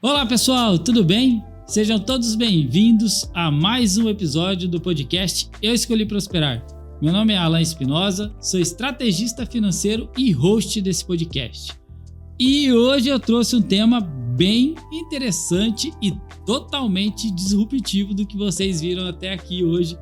Olá pessoal, tudo bem? Sejam todos bem-vindos a mais um episódio do podcast Eu Escolhi Prosperar. Meu nome é Alan Espinosa, sou estrategista financeiro e host desse podcast. E hoje eu trouxe um tema bem interessante e totalmente disruptivo do que vocês viram até aqui hoje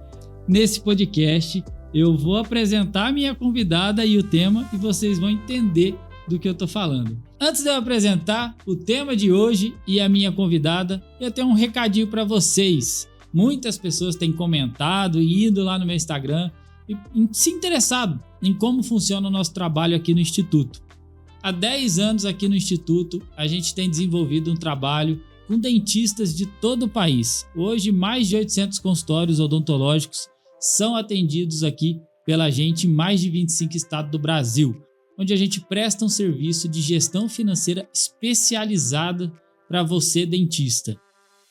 nesse podcast. Eu vou apresentar a minha convidada e o tema e vocês vão entender do que eu tô falando. Antes de eu apresentar o tema de hoje e a minha convidada, eu tenho um recadinho para vocês. Muitas pessoas têm comentado e ido lá no meu Instagram e se interessado em como funciona o nosso trabalho aqui no Instituto. Há 10 anos aqui no Instituto, a gente tem desenvolvido um trabalho com dentistas de todo o país. Hoje, mais de 800 consultórios odontológicos são atendidos aqui pela gente em mais de 25 estados do Brasil, onde a gente presta um serviço de gestão financeira especializada para você, dentista.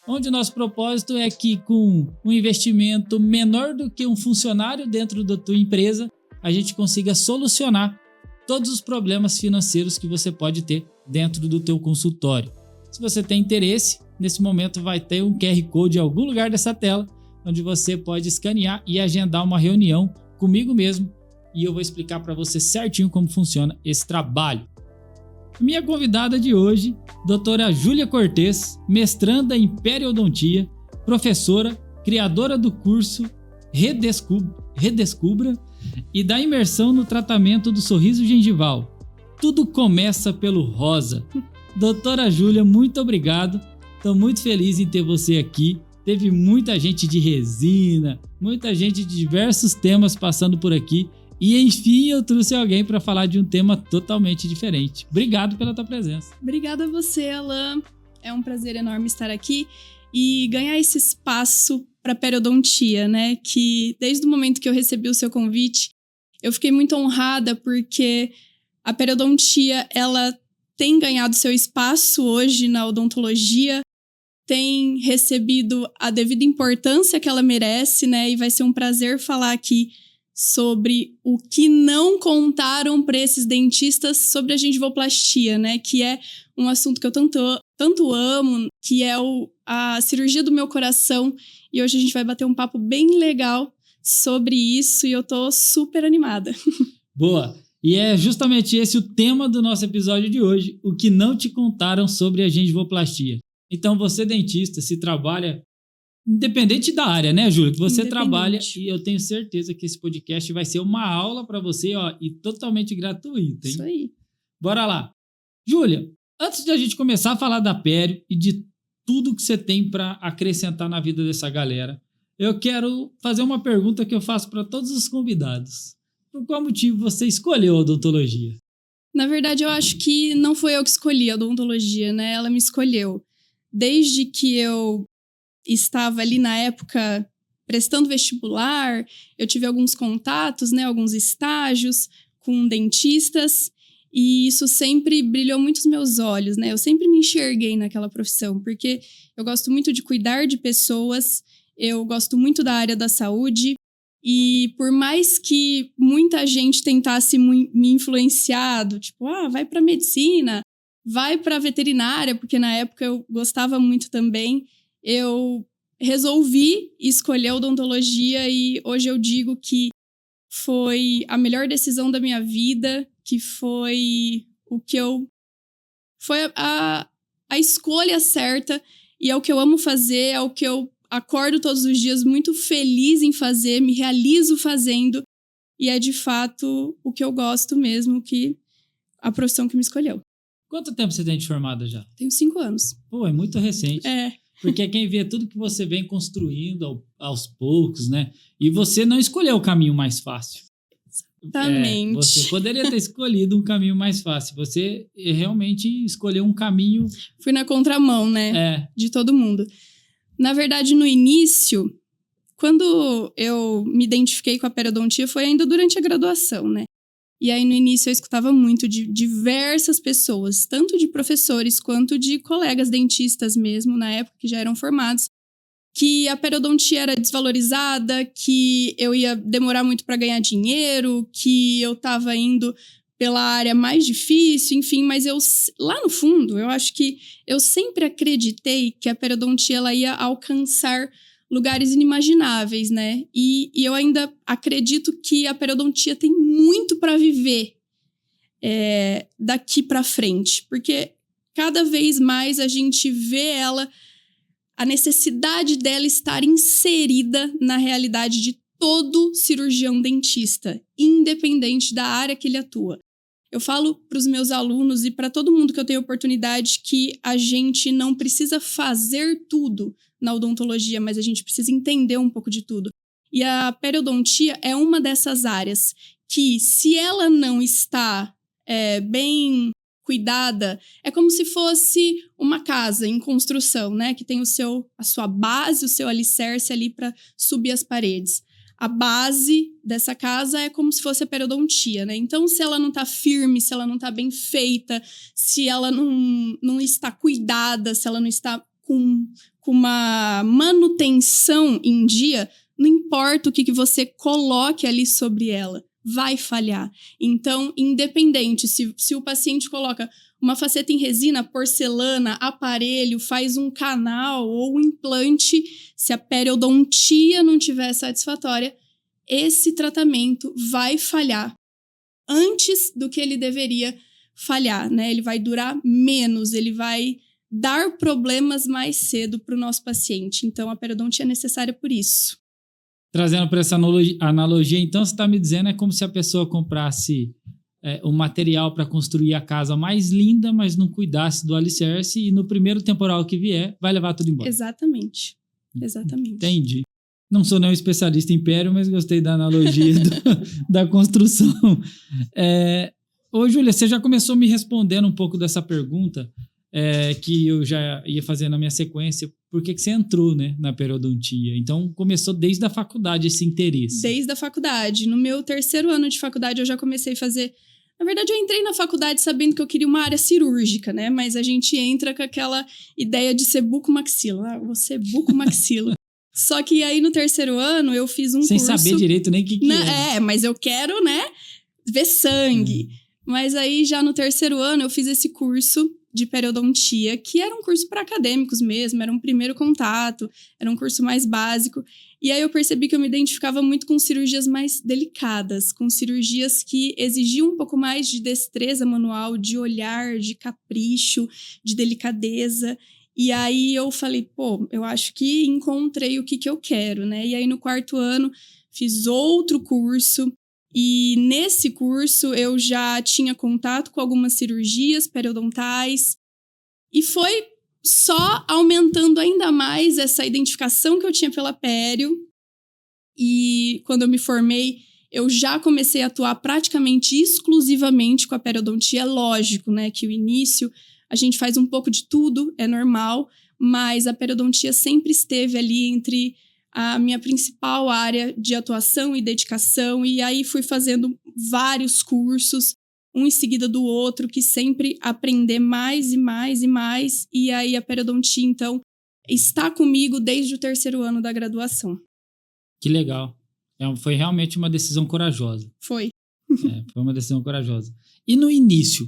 Onde o nosso propósito é que, com um investimento menor do que um funcionário dentro da tua empresa, a gente consiga solucionar todos os problemas financeiros que você pode ter dentro do teu consultório. Se você tem interesse, nesse momento vai ter um QR Code em algum lugar dessa tela, onde você pode escanear e agendar uma reunião comigo mesmo, e eu vou explicar para você certinho como funciona esse trabalho. Minha convidada de hoje, doutora Júlia Cortez, mestranda em periodontia, professora, criadora do curso Redescubra e da imersão no tratamento do sorriso gengival. Tudo começa pelo rosa. Doutora Júlia, muito obrigado. Estou muito feliz em ter você aqui. Teve muita gente de resina, muita gente de diversos temas passando por aqui. E enfim, eu trouxe alguém para falar de um tema totalmente diferente. Obrigado pela tua presença. Obrigada a você, Alan. É um prazer enorme estar aqui e ganhar esse espaço para periodontia, né? Que desde o momento que eu recebi o seu convite, eu fiquei muito honrada porque a periodontia, ela tem ganhado seu espaço hoje na odontologia, tem recebido a devida importância que ela merece, né? E vai ser um prazer falar aqui sobre o que não contaram para esses dentistas sobre a gengivoplastia, né? Que é um assunto que eu tanto amo, que é a cirurgia do meu coração. E hoje a gente vai bater um papo bem legal sobre isso e eu tô super animada. Boa! E é justamente esse o tema do nosso episódio de hoje, o que não te contaram sobre a gengivoplastia. Então você, dentista, se trabalha independente da área, né, Júlia? Que você trabalha, e eu tenho certeza que esse podcast vai ser uma aula para você, ó, e totalmente gratuita, hein? Isso aí. Bora lá. Júlia, antes de a gente começar a falar da pério e de tudo que você tem para acrescentar na vida dessa galera, eu quero fazer uma pergunta que eu faço para todos os convidados. Por qual motivo você escolheu a odontologia? Na verdade, eu acho que não foi eu que escolhi a odontologia, né? Ela me escolheu. Desde que eu estava ali na época prestando vestibular, eu tive alguns contatos, né, alguns estágios com dentistas e isso sempre brilhou muito os meus olhos, né? Eu sempre me enxerguei naquela profissão, porque eu gosto muito de cuidar de pessoas, eu gosto muito da área da saúde e por mais que muita gente tentasse me influenciar, tipo, vai para medicina, vai para veterinária, porque na época eu gostava muito também, eu resolvi escolher a odontologia e hoje eu digo que foi a melhor decisão da minha vida, que foi o que eu... Foi a escolha certa e é o que eu amo fazer, é o que eu acordo todos os dias muito feliz em fazer, me realizo fazendo e é de fato o que eu gosto mesmo, a profissão que me escolheu. Quanto tempo você tem de formada já? Tenho 5 anos. Pô, é muito recente. É. Porque quem vê tudo que você vem construindo aos poucos, né? E você não escolheu o caminho mais fácil. Exatamente. Você poderia ter escolhido um caminho mais fácil. Você realmente escolheu um caminho... Fui na contramão, né? De todo mundo. Na verdade, no início, quando eu me identifiquei com a periodontia, foi ainda durante a graduação, né? E aí, no início, eu escutava muito de diversas pessoas, tanto de professores quanto de colegas dentistas mesmo, na época, que já eram formados, que a periodontia era desvalorizada, que eu ia demorar muito para ganhar dinheiro, que eu estava indo pela área mais difícil, enfim, mas eu, lá no fundo, eu acho que eu sempre acreditei que a periodontia ela ia alcançar lugares inimagináveis, né? E eu ainda acredito que a periodontia tem muito para viver daqui para frente, porque cada vez mais a gente vê a necessidade dela estar inserida na realidade de todo cirurgião dentista, independente da área que ele atua. Eu falo para os meus alunos e para todo mundo que eu tenho oportunidade que a gente não precisa fazer tudo na odontologia, mas a gente precisa entender um pouco de tudo. E a periodontia é uma dessas áreas que, se ela não está bem cuidada, é como se fosse uma casa em construção, né? Que tem a sua base, o seu alicerce ali para subir as paredes. A base dessa casa é como se fosse a periodontia, né? Então, se ela não tá firme, se ela não tá bem feita, se ela não está cuidada, se ela não está com uma manutenção em dia, não importa o que você coloque ali sobre ela, vai falhar. Então, independente, se o paciente coloca uma faceta em resina, porcelana, aparelho, faz um canal ou um implante, se a periodontia não tiver satisfatória, esse tratamento vai falhar antes do que ele deveria falhar, né? Ele vai durar menos, ele vai dar problemas mais cedo para o nosso paciente. Então, a periodontia é necessária por isso. Trazendo para essa analogia, então, você está me dizendo é como se a pessoa comprasse um material para construir a casa mais linda, mas não cuidasse do alicerce e no primeiro temporal que vier, vai levar tudo embora. Exatamente. Entendi. Não sou nenhum especialista em império, mas gostei da analogia da construção. Ô, Júlia, você já começou me respondendo um pouco dessa pergunta que eu já ia fazer na minha sequência. Por que você entrou, né, na periodontia? Então, começou desde a faculdade esse interesse. Desde a faculdade. No meu 3º ano de faculdade, eu já comecei a fazer... Na verdade, eu entrei na faculdade sabendo que eu queria uma área cirúrgica, né? Mas a gente entra com aquela ideia de ser bucomaxilo. Vou ser bucomaxilo. Só que aí, no 3º ano, eu fiz um curso... Sem saber direito nem o que era. Mas eu quero, né, ver sangue. Mas aí, já no 3º ano, eu fiz esse curso de periodontia, que era um curso para acadêmicos mesmo, era um primeiro contato, era um curso mais básico. E aí eu percebi que eu me identificava muito com cirurgias mais delicadas, com cirurgias que exigiam um pouco mais de destreza manual, de olhar, de capricho, de delicadeza. E aí eu falei, eu acho que encontrei o que eu quero, né? E aí no 4º ano fiz outro curso. E nesse curso eu já tinha contato com algumas cirurgias periodontais e foi só aumentando ainda mais essa identificação que eu tinha pela pério. E quando eu me formei, eu já comecei a atuar praticamente exclusivamente com a periodontia. É lógico, né, que o início a gente faz um pouco de tudo, é normal, mas a periodontia sempre esteve ali entre a minha principal área de atuação e dedicação, e aí fui fazendo vários cursos, um em seguida do outro, que sempre aprender mais e mais e mais, e aí a periodontia, então, está comigo desde o 3º ano da graduação. Que legal. Foi realmente uma decisão corajosa. Foi. Foi uma decisão corajosa. E no início,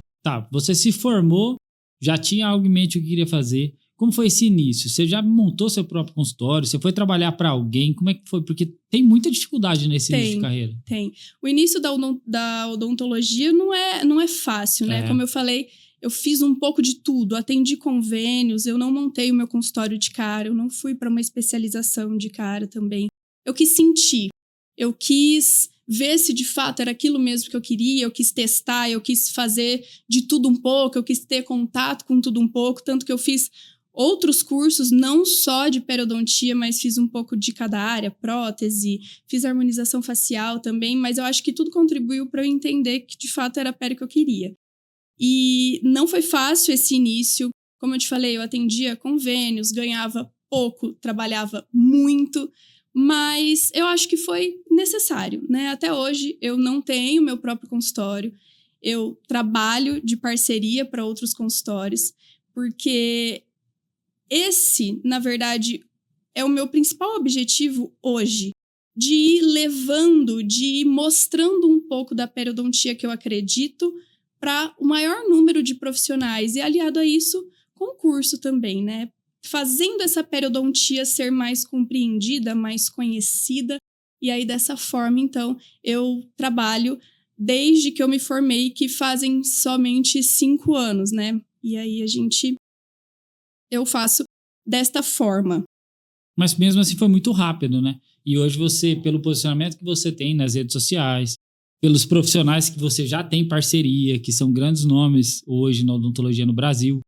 você se formou, já tinha algo em mente o que queria fazer. Como foi esse início? Você já montou seu próprio consultório? Você foi trabalhar para alguém? Como é que foi? Porque tem muita dificuldade nesse início de carreira. Tem. O início da odontologia não é fácil, né? Como eu falei, eu fiz um pouco de tudo. Atendi convênios, eu não montei o meu consultório de cara, eu não fui para uma especialização de cara também. Eu quis sentir, eu quis ver se de fato era aquilo mesmo que eu queria, eu quis testar, eu quis fazer de tudo um pouco, eu quis ter contato com tudo um pouco, tanto que eu fiz outros cursos, não só de periodontia, mas fiz um pouco de cada área, prótese, fiz harmonização facial também, mas eu acho que tudo contribuiu para eu entender que de fato era a pério que eu queria. E não foi fácil esse início, como eu te falei, eu atendia convênios, ganhava pouco, trabalhava muito, mas eu acho que foi necessário, né? Até hoje eu não tenho meu próprio consultório, eu trabalho de parceria para outros consultórios, porque esse, na verdade, é o meu principal objetivo hoje, de ir levando, de ir mostrando um pouco da periodontia que eu acredito para o maior número de profissionais. E aliado a isso, concurso também, né? Fazendo essa periodontia ser mais compreendida, mais conhecida. E aí, dessa forma, então, eu trabalho desde que eu me formei, que fazem somente 5 anos, né? E aí, eu faço desta forma. Mas mesmo assim foi muito rápido, né? E hoje você, pelo posicionamento que você tem nas redes sociais, pelos profissionais que você já tem parceria, que são grandes nomes hoje na odontologia no Brasil,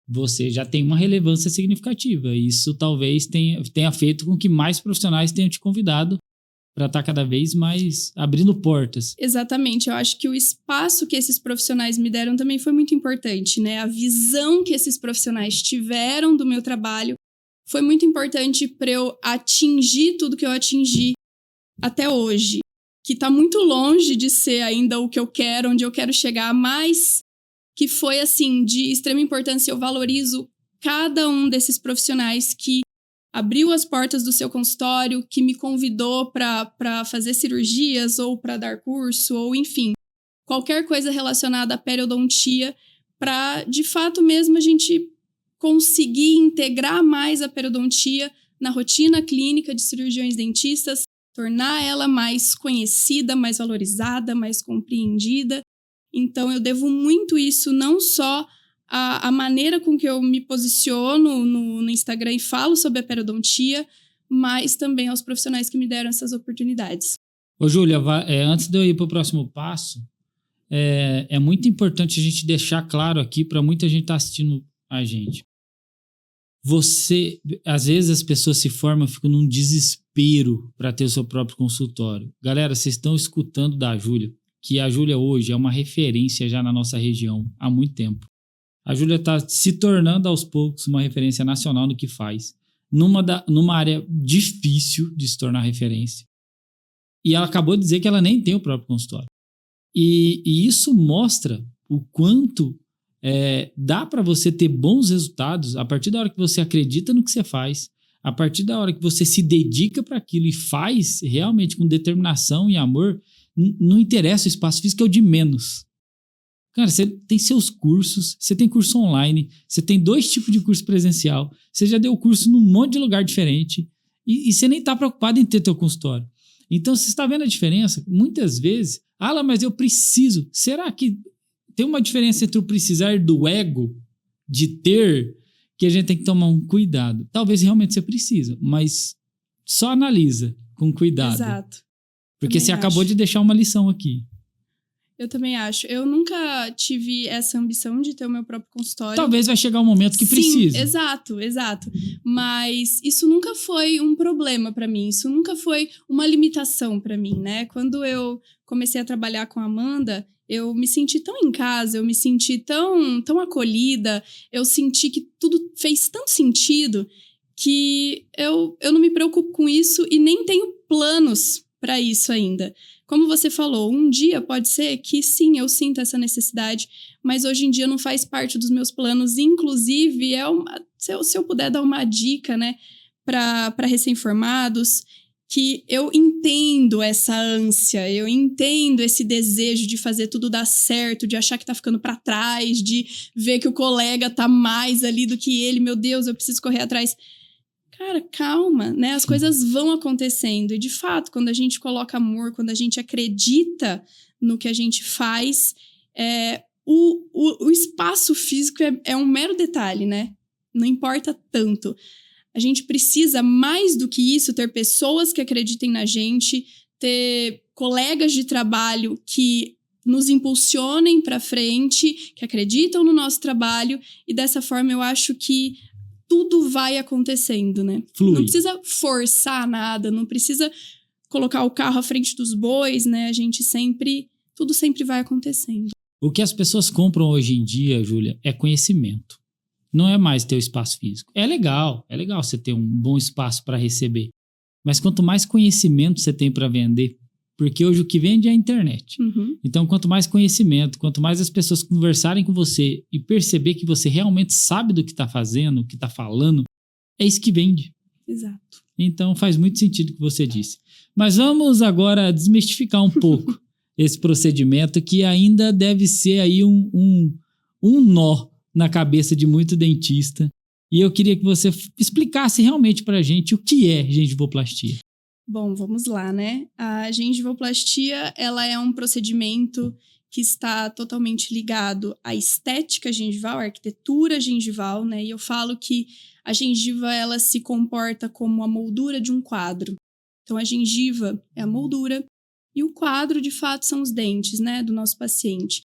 você já tem uma relevância significativa. Isso talvez tenha feito com que mais profissionais tenham te convidado para estar cada vez mais abrindo portas. Exatamente. Eu acho que o espaço que esses profissionais me deram também foi muito importante, né? A visão que esses profissionais tiveram do meu trabalho foi muito importante para eu atingir tudo que eu atingi até hoje. Que está muito longe de ser ainda o que eu quero, onde eu quero chegar, mas que foi, assim, de extrema importância. Eu valorizo cada um desses profissionais que abriu as portas do seu consultório, que me convidou para fazer cirurgias ou para dar curso, ou enfim, qualquer coisa relacionada à periodontia, para, de fato mesmo, a gente conseguir integrar mais a periodontia na rotina clínica de cirurgiões dentistas, tornar ela mais conhecida, mais valorizada, mais compreendida. Então, eu devo muito isso não só a maneira com que eu me posiciono no Instagram e falo sobre a periodontia, mas também aos profissionais que me deram essas oportunidades. Ô, Júlia, antes de eu ir para o próximo passo, é muito importante a gente deixar claro aqui para muita gente que está assistindo a gente. Às vezes as pessoas se formam, ficam num desespero para ter o seu próprio consultório. Galera, vocês estão escutando da Júlia, que a Júlia hoje é uma referência já na nossa região há muito tempo. A Júlia está se tornando aos poucos uma referência nacional no que faz, numa área difícil de se tornar referência. E ela acabou de dizer que ela nem tem o próprio consultório. E isso mostra o quanto dá para você ter bons resultados a partir da hora que você acredita no que você faz, a partir da hora que você se dedica para aquilo e faz realmente com determinação e amor. Não interessa, o espaço físico é o de menos. Cara, você tem seus cursos, você tem curso online, você tem 2 tipos de curso presencial, você já deu curso num monte de lugar diferente e você nem está preocupado em ter teu consultório. Então, você está vendo a diferença? Muitas vezes, mas eu preciso. Será que tem uma diferença entre o precisar do ego de ter, que a gente tem que tomar um cuidado? Talvez realmente você precisa, mas só analisa com cuidado. Exato. Porque você acabou de deixar uma lição aqui. Eu também acho. Eu nunca tive essa ambição de ter o meu próprio consultório. Talvez vai chegar um momento que precise. Exato. Mas isso nunca foi um problema para mim. Isso nunca foi uma limitação para mim, né? Quando eu comecei a trabalhar com a Amanda, eu me senti tão em casa, eu me senti tão acolhida, eu senti que tudo fez tanto sentido que eu não me preocupo com isso e nem tenho planos para isso ainda. Como você falou, um dia pode ser que sim, eu sinto essa necessidade, mas hoje em dia não faz parte dos meus planos. Inclusive, se eu puder dar uma dica, né, para recém-formados, que eu entendo essa ânsia, eu entendo esse desejo de fazer tudo dar certo, de achar que tá ficando para trás, de ver que o colega tá mais ali do que ele. Meu Deus, eu preciso correr atrás. Cara, calma, né? As coisas vão acontecendo. E, de fato, quando a gente coloca amor, quando a gente acredita no que a gente faz, o espaço físico é um mero detalhe, né? Não importa tanto. A gente precisa, mais do que isso, ter pessoas que acreditem na gente, ter colegas de trabalho que nos impulsionem para frente, que acreditam no nosso trabalho. E, dessa forma, eu acho que tudo vai acontecendo, né? Flui. Não precisa forçar nada, não precisa colocar o carro à frente dos bois, né? Tudo sempre vai acontecendo. O que as pessoas compram hoje em dia, Júlia, é conhecimento. Não é mais ter o espaço físico. É legal você ter um bom espaço para receber. Mas quanto mais conhecimento você tem para vender, porque hoje o que vende é a internet. Uhum. Então, quanto mais conhecimento, quanto mais as pessoas conversarem com você e perceber que você realmente sabe do que está fazendo, o que está falando, é isso que vende. Exato. Então faz muito sentido o que você disse. Mas vamos agora desmistificar um pouco esse procedimento que ainda deve ser aí um nó na cabeça de muito dentista. E eu queria que você explicasse realmente pra gente o que é gengivoplastia. Bom, vamos lá, né? A gengivoplastia, ela é um procedimento que está totalmente ligado à estética gengival, à arquitetura gengival, né? E eu falo que a gengiva, ela se comporta como a moldura de um quadro. Então, a gengiva é a moldura e o quadro, de fato, são os dentes, né, do nosso paciente.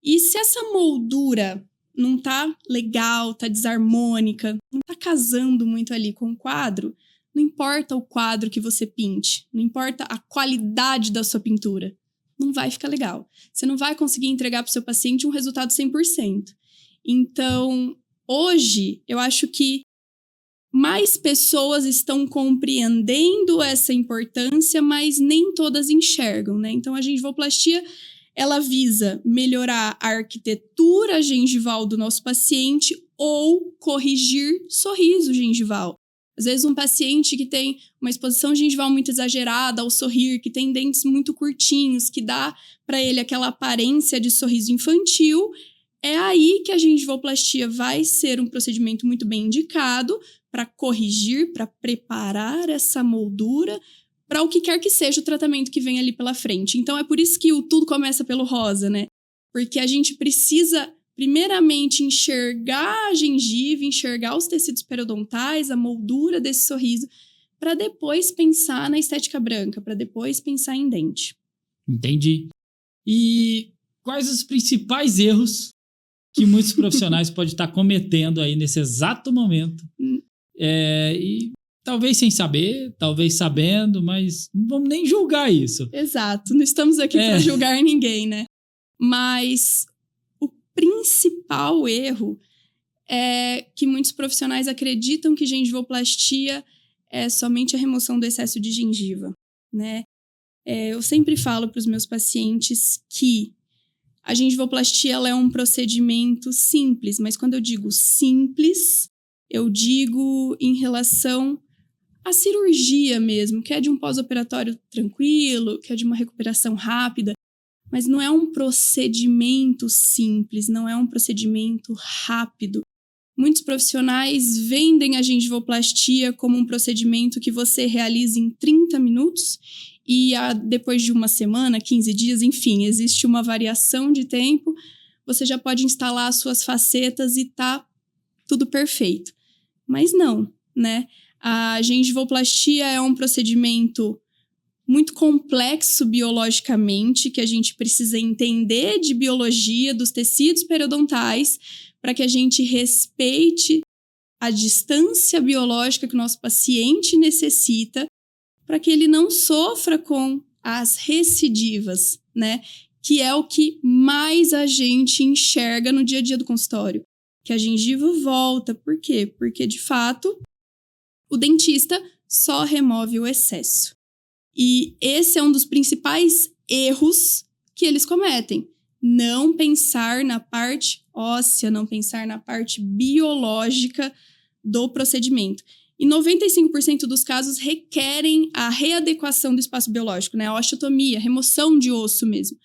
E se essa moldura não tá legal, tá desarmônica, não tá casando muito ali com o quadro, não importa o quadro que você pinte, não importa a qualidade da sua pintura, não vai ficar legal. Você não vai conseguir entregar para o seu paciente um resultado 100%. Então, hoje, eu acho que mais pessoas estão compreendendo essa importância, mas nem todas enxergam, né? Então, a gengivoplastia, ela visa melhorar a arquitetura gengival do nosso paciente ou corrigir sorriso gengival. Às vezes, um paciente que tem uma exposição gengival muito exagerada ao sorrir, que tem dentes muito curtinhos, que dá para ele aquela aparência de sorriso infantil, é aí que a gengivoplastia vai ser um procedimento muito bem indicado para corrigir, para preparar essa moldura para o que quer que seja o tratamento que vem ali pela frente. Então, é por isso que o tudo começa pelo rosa, né? Porque a gente precisa, primeiramente, enxergar a gengiva, enxergar os tecidos periodontais, a moldura desse sorriso, para depois pensar na estética branca, para depois pensar em dente. Entendi. E quais os principais erros que muitos profissionais podem estar cometendo aí nesse exato momento? E talvez sem saber, talvez sabendo, mas não vamos nem julgar isso. Exato, não estamos aqui para julgar ninguém, né? Mas o principal erro é que muitos profissionais acreditam que gengivoplastia é somente a remoção do excesso de gengiva, né? Eu sempre falo para os meus pacientes que a gengivoplastia ela é um procedimento simples, mas quando eu digo simples, eu digo em relação à cirurgia mesmo, que é de um pós-operatório tranquilo, que é de uma recuperação rápida, mas não é um procedimento simples, não é um procedimento rápido. Muitos profissionais vendem a gengivoplastia como um procedimento que você realiza em 30 minutos e depois de uma semana, 15 dias, enfim, existe uma variação de tempo, você já pode instalar as suas facetas e tá tudo perfeito. Mas não, né? A gengivoplastia é um procedimento muito complexo biologicamente, que a gente precisa entender de biologia dos tecidos periodontais para que a gente respeite a distância biológica que o nosso paciente necessita para que ele não sofra com as recidivas, né? Que é o que mais a gente enxerga no dia a dia do consultório. Que a gengiva volta. Por quê? Porque, de fato, o dentista só remove o excesso. E esse é um dos principais erros que eles cometem. Não pensar na parte óssea, não pensar na parte biológica do procedimento. E 95% dos casos requerem a readequação do espaço biológico, né? A osteotomia, remoção de osso mesmo,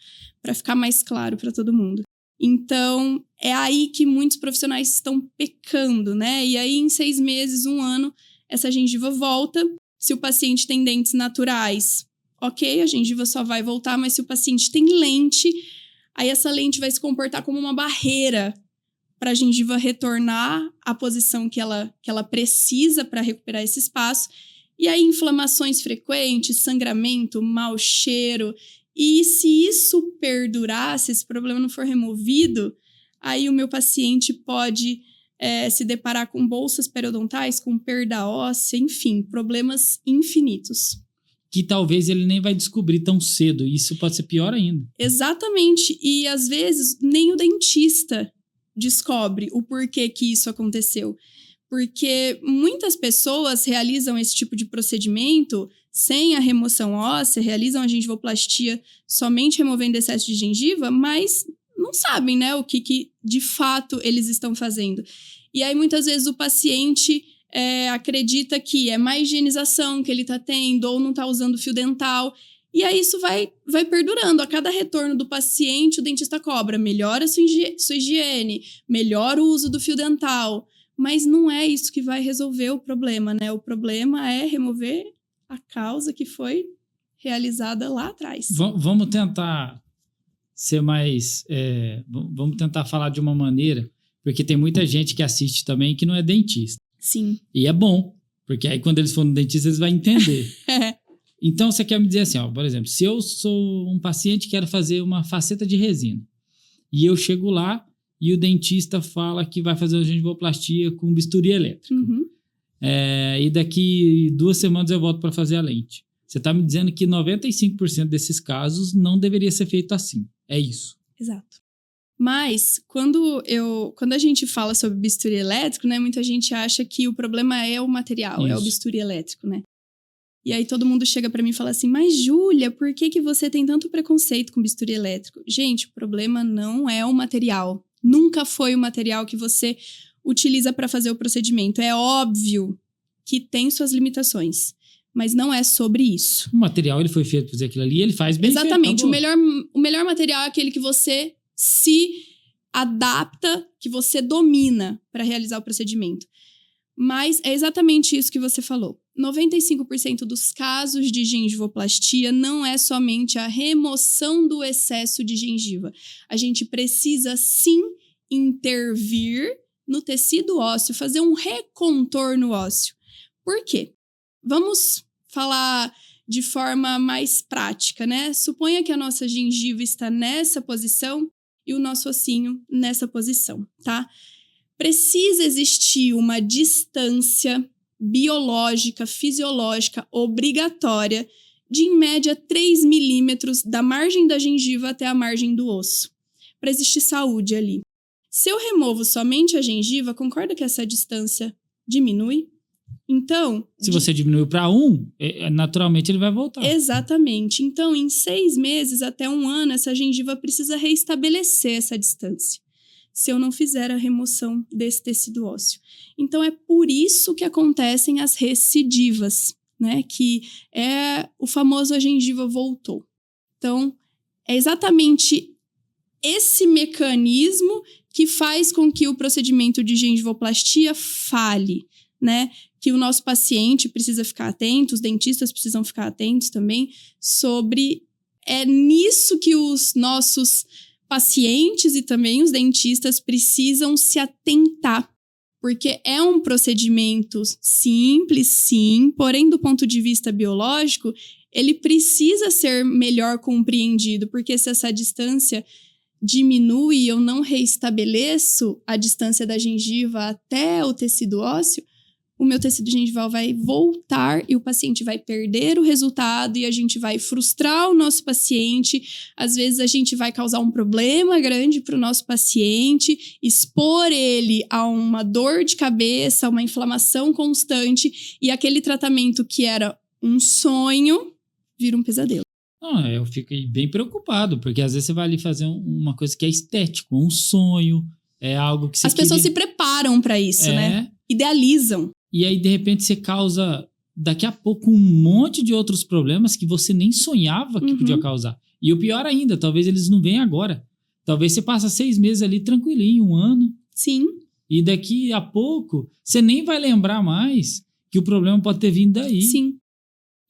para ficar mais claro para todo mundo. Então, é aí que muitos profissionais estão pecando, né? E aí, em 6 meses, 1 ano, essa gengiva volta. Se o paciente tem dentes naturais, ok, a gengiva só vai voltar, mas se o paciente tem lente, aí essa lente vai se comportar como uma barreira para a gengiva retornar à posição que ela precisa para recuperar esse espaço. E aí, inflamações frequentes, sangramento, mau cheiro. E se isso perdurar, se esse problema não for removido, aí o meu paciente pode se deparar com bolsas periodontais, com perda óssea, enfim, problemas infinitos. Que talvez ele nem vai descobrir tão cedo. Isso pode ser pior ainda. Exatamente. E, às vezes, nem o dentista descobre o porquê que isso aconteceu. Porque muitas pessoas realizam esse tipo de procedimento sem a remoção óssea, realizam a gengivoplastia somente removendo excesso de gengiva, mas não sabem, né, o que de fato eles estão fazendo. E aí, muitas vezes, o paciente acredita que é má higienização que ele tá tendo ou não tá usando fio dental. E aí isso vai perdurando. A cada retorno do paciente, o dentista cobra. Melhora sua higiene, melhora o uso do fio dental. Mas não é isso que vai resolver o problema, né? O problema é remover a causa que foi realizada lá atrás. Vamos tentar ser mais... vamos tentar falar de uma maneira, porque tem muita gente que assiste também que não é dentista. Sim. E é bom, porque aí quando eles forem no dentista, eles vão entender. Então, você quer me dizer assim, ó, por exemplo, se eu sou um paciente e quero fazer uma faceta de resina, e eu chego lá e o dentista fala que vai fazer uma gengivoplastia com bisturi elétrico. Uhum. E daqui 2 semanas eu volto para fazer a lente. Você está me dizendo que 95% desses casos não deveria ser feito assim. É isso. Exato. Mas, quando a gente fala sobre bisturi elétrico, né, muita gente acha que o problema é o material, é o bisturi elétrico, né? E aí todo mundo chega pra mim e fala assim, mas Júlia, por que você tem tanto preconceito com bisturi elétrico? Gente, o problema não é o material. Nunca foi o material que você utiliza para fazer o procedimento. É óbvio que tem suas limitações, mas não é sobre isso. O material, ele foi feito para fazer aquilo ali, ele faz bem. Exatamente. O melhor material é aquele que você se adapta, que você domina para realizar o procedimento. Mas é exatamente isso que você falou. 95% dos casos de gengivoplastia não é somente a remoção do excesso de gengiva. A gente precisa sim intervir no tecido ósseo, fazer um recontorno ósseo. Por quê? Vamos falar de forma mais prática, né? Suponha que a nossa gengiva está nessa posição e o nosso ossinho nessa posição, tá? Precisa existir uma distância biológica, fisiológica, obrigatória de, em média, 3 milímetros da margem da gengiva até a margem do osso, para existir saúde ali. Se eu removo somente a gengiva, concorda que essa distância diminui? Então... Se você diminuiu para 1, naturalmente ele vai voltar. Exatamente. Então, em 6 meses até 1 ano, essa gengiva precisa reestabelecer essa distância, se eu não fizer a remoção desse tecido ósseo. Então, é por isso que acontecem as recidivas, né? Que é o famoso a gengiva voltou. Então, é exatamente esse mecanismo que faz com que o procedimento de gengivoplastia falhe, né? Que o nosso paciente precisa ficar atento, os dentistas precisam ficar atentos também sobre... É nisso que os nossos pacientes e também os dentistas precisam se atentar, porque é um procedimento simples, sim, porém, do ponto de vista biológico, ele precisa ser melhor compreendido, porque se essa distância diminui e eu não reestabeleço a distância da gengiva até o tecido ósseo, o meu tecido gengival vai voltar e o paciente vai perder o resultado e a gente vai frustrar o nosso paciente. Às vezes a gente vai causar um problema grande para o nosso paciente, expor ele a uma dor de cabeça, uma inflamação constante e aquele tratamento que era um sonho vira um pesadelo. Eu fico bem preocupado, porque às vezes você vai ali fazer uma coisa que é estético, um sonho, é algo que você As pessoas se preparam para isso, né? Idealizam. E aí, de repente, você causa, daqui a pouco, um monte de outros problemas que você nem sonhava que podia causar. E o pior ainda, talvez eles não venham agora. Talvez você passe 6 meses ali tranquilinho, 1 ano. Sim. E daqui a pouco, você nem vai lembrar mais que o problema pode ter vindo daí. Sim.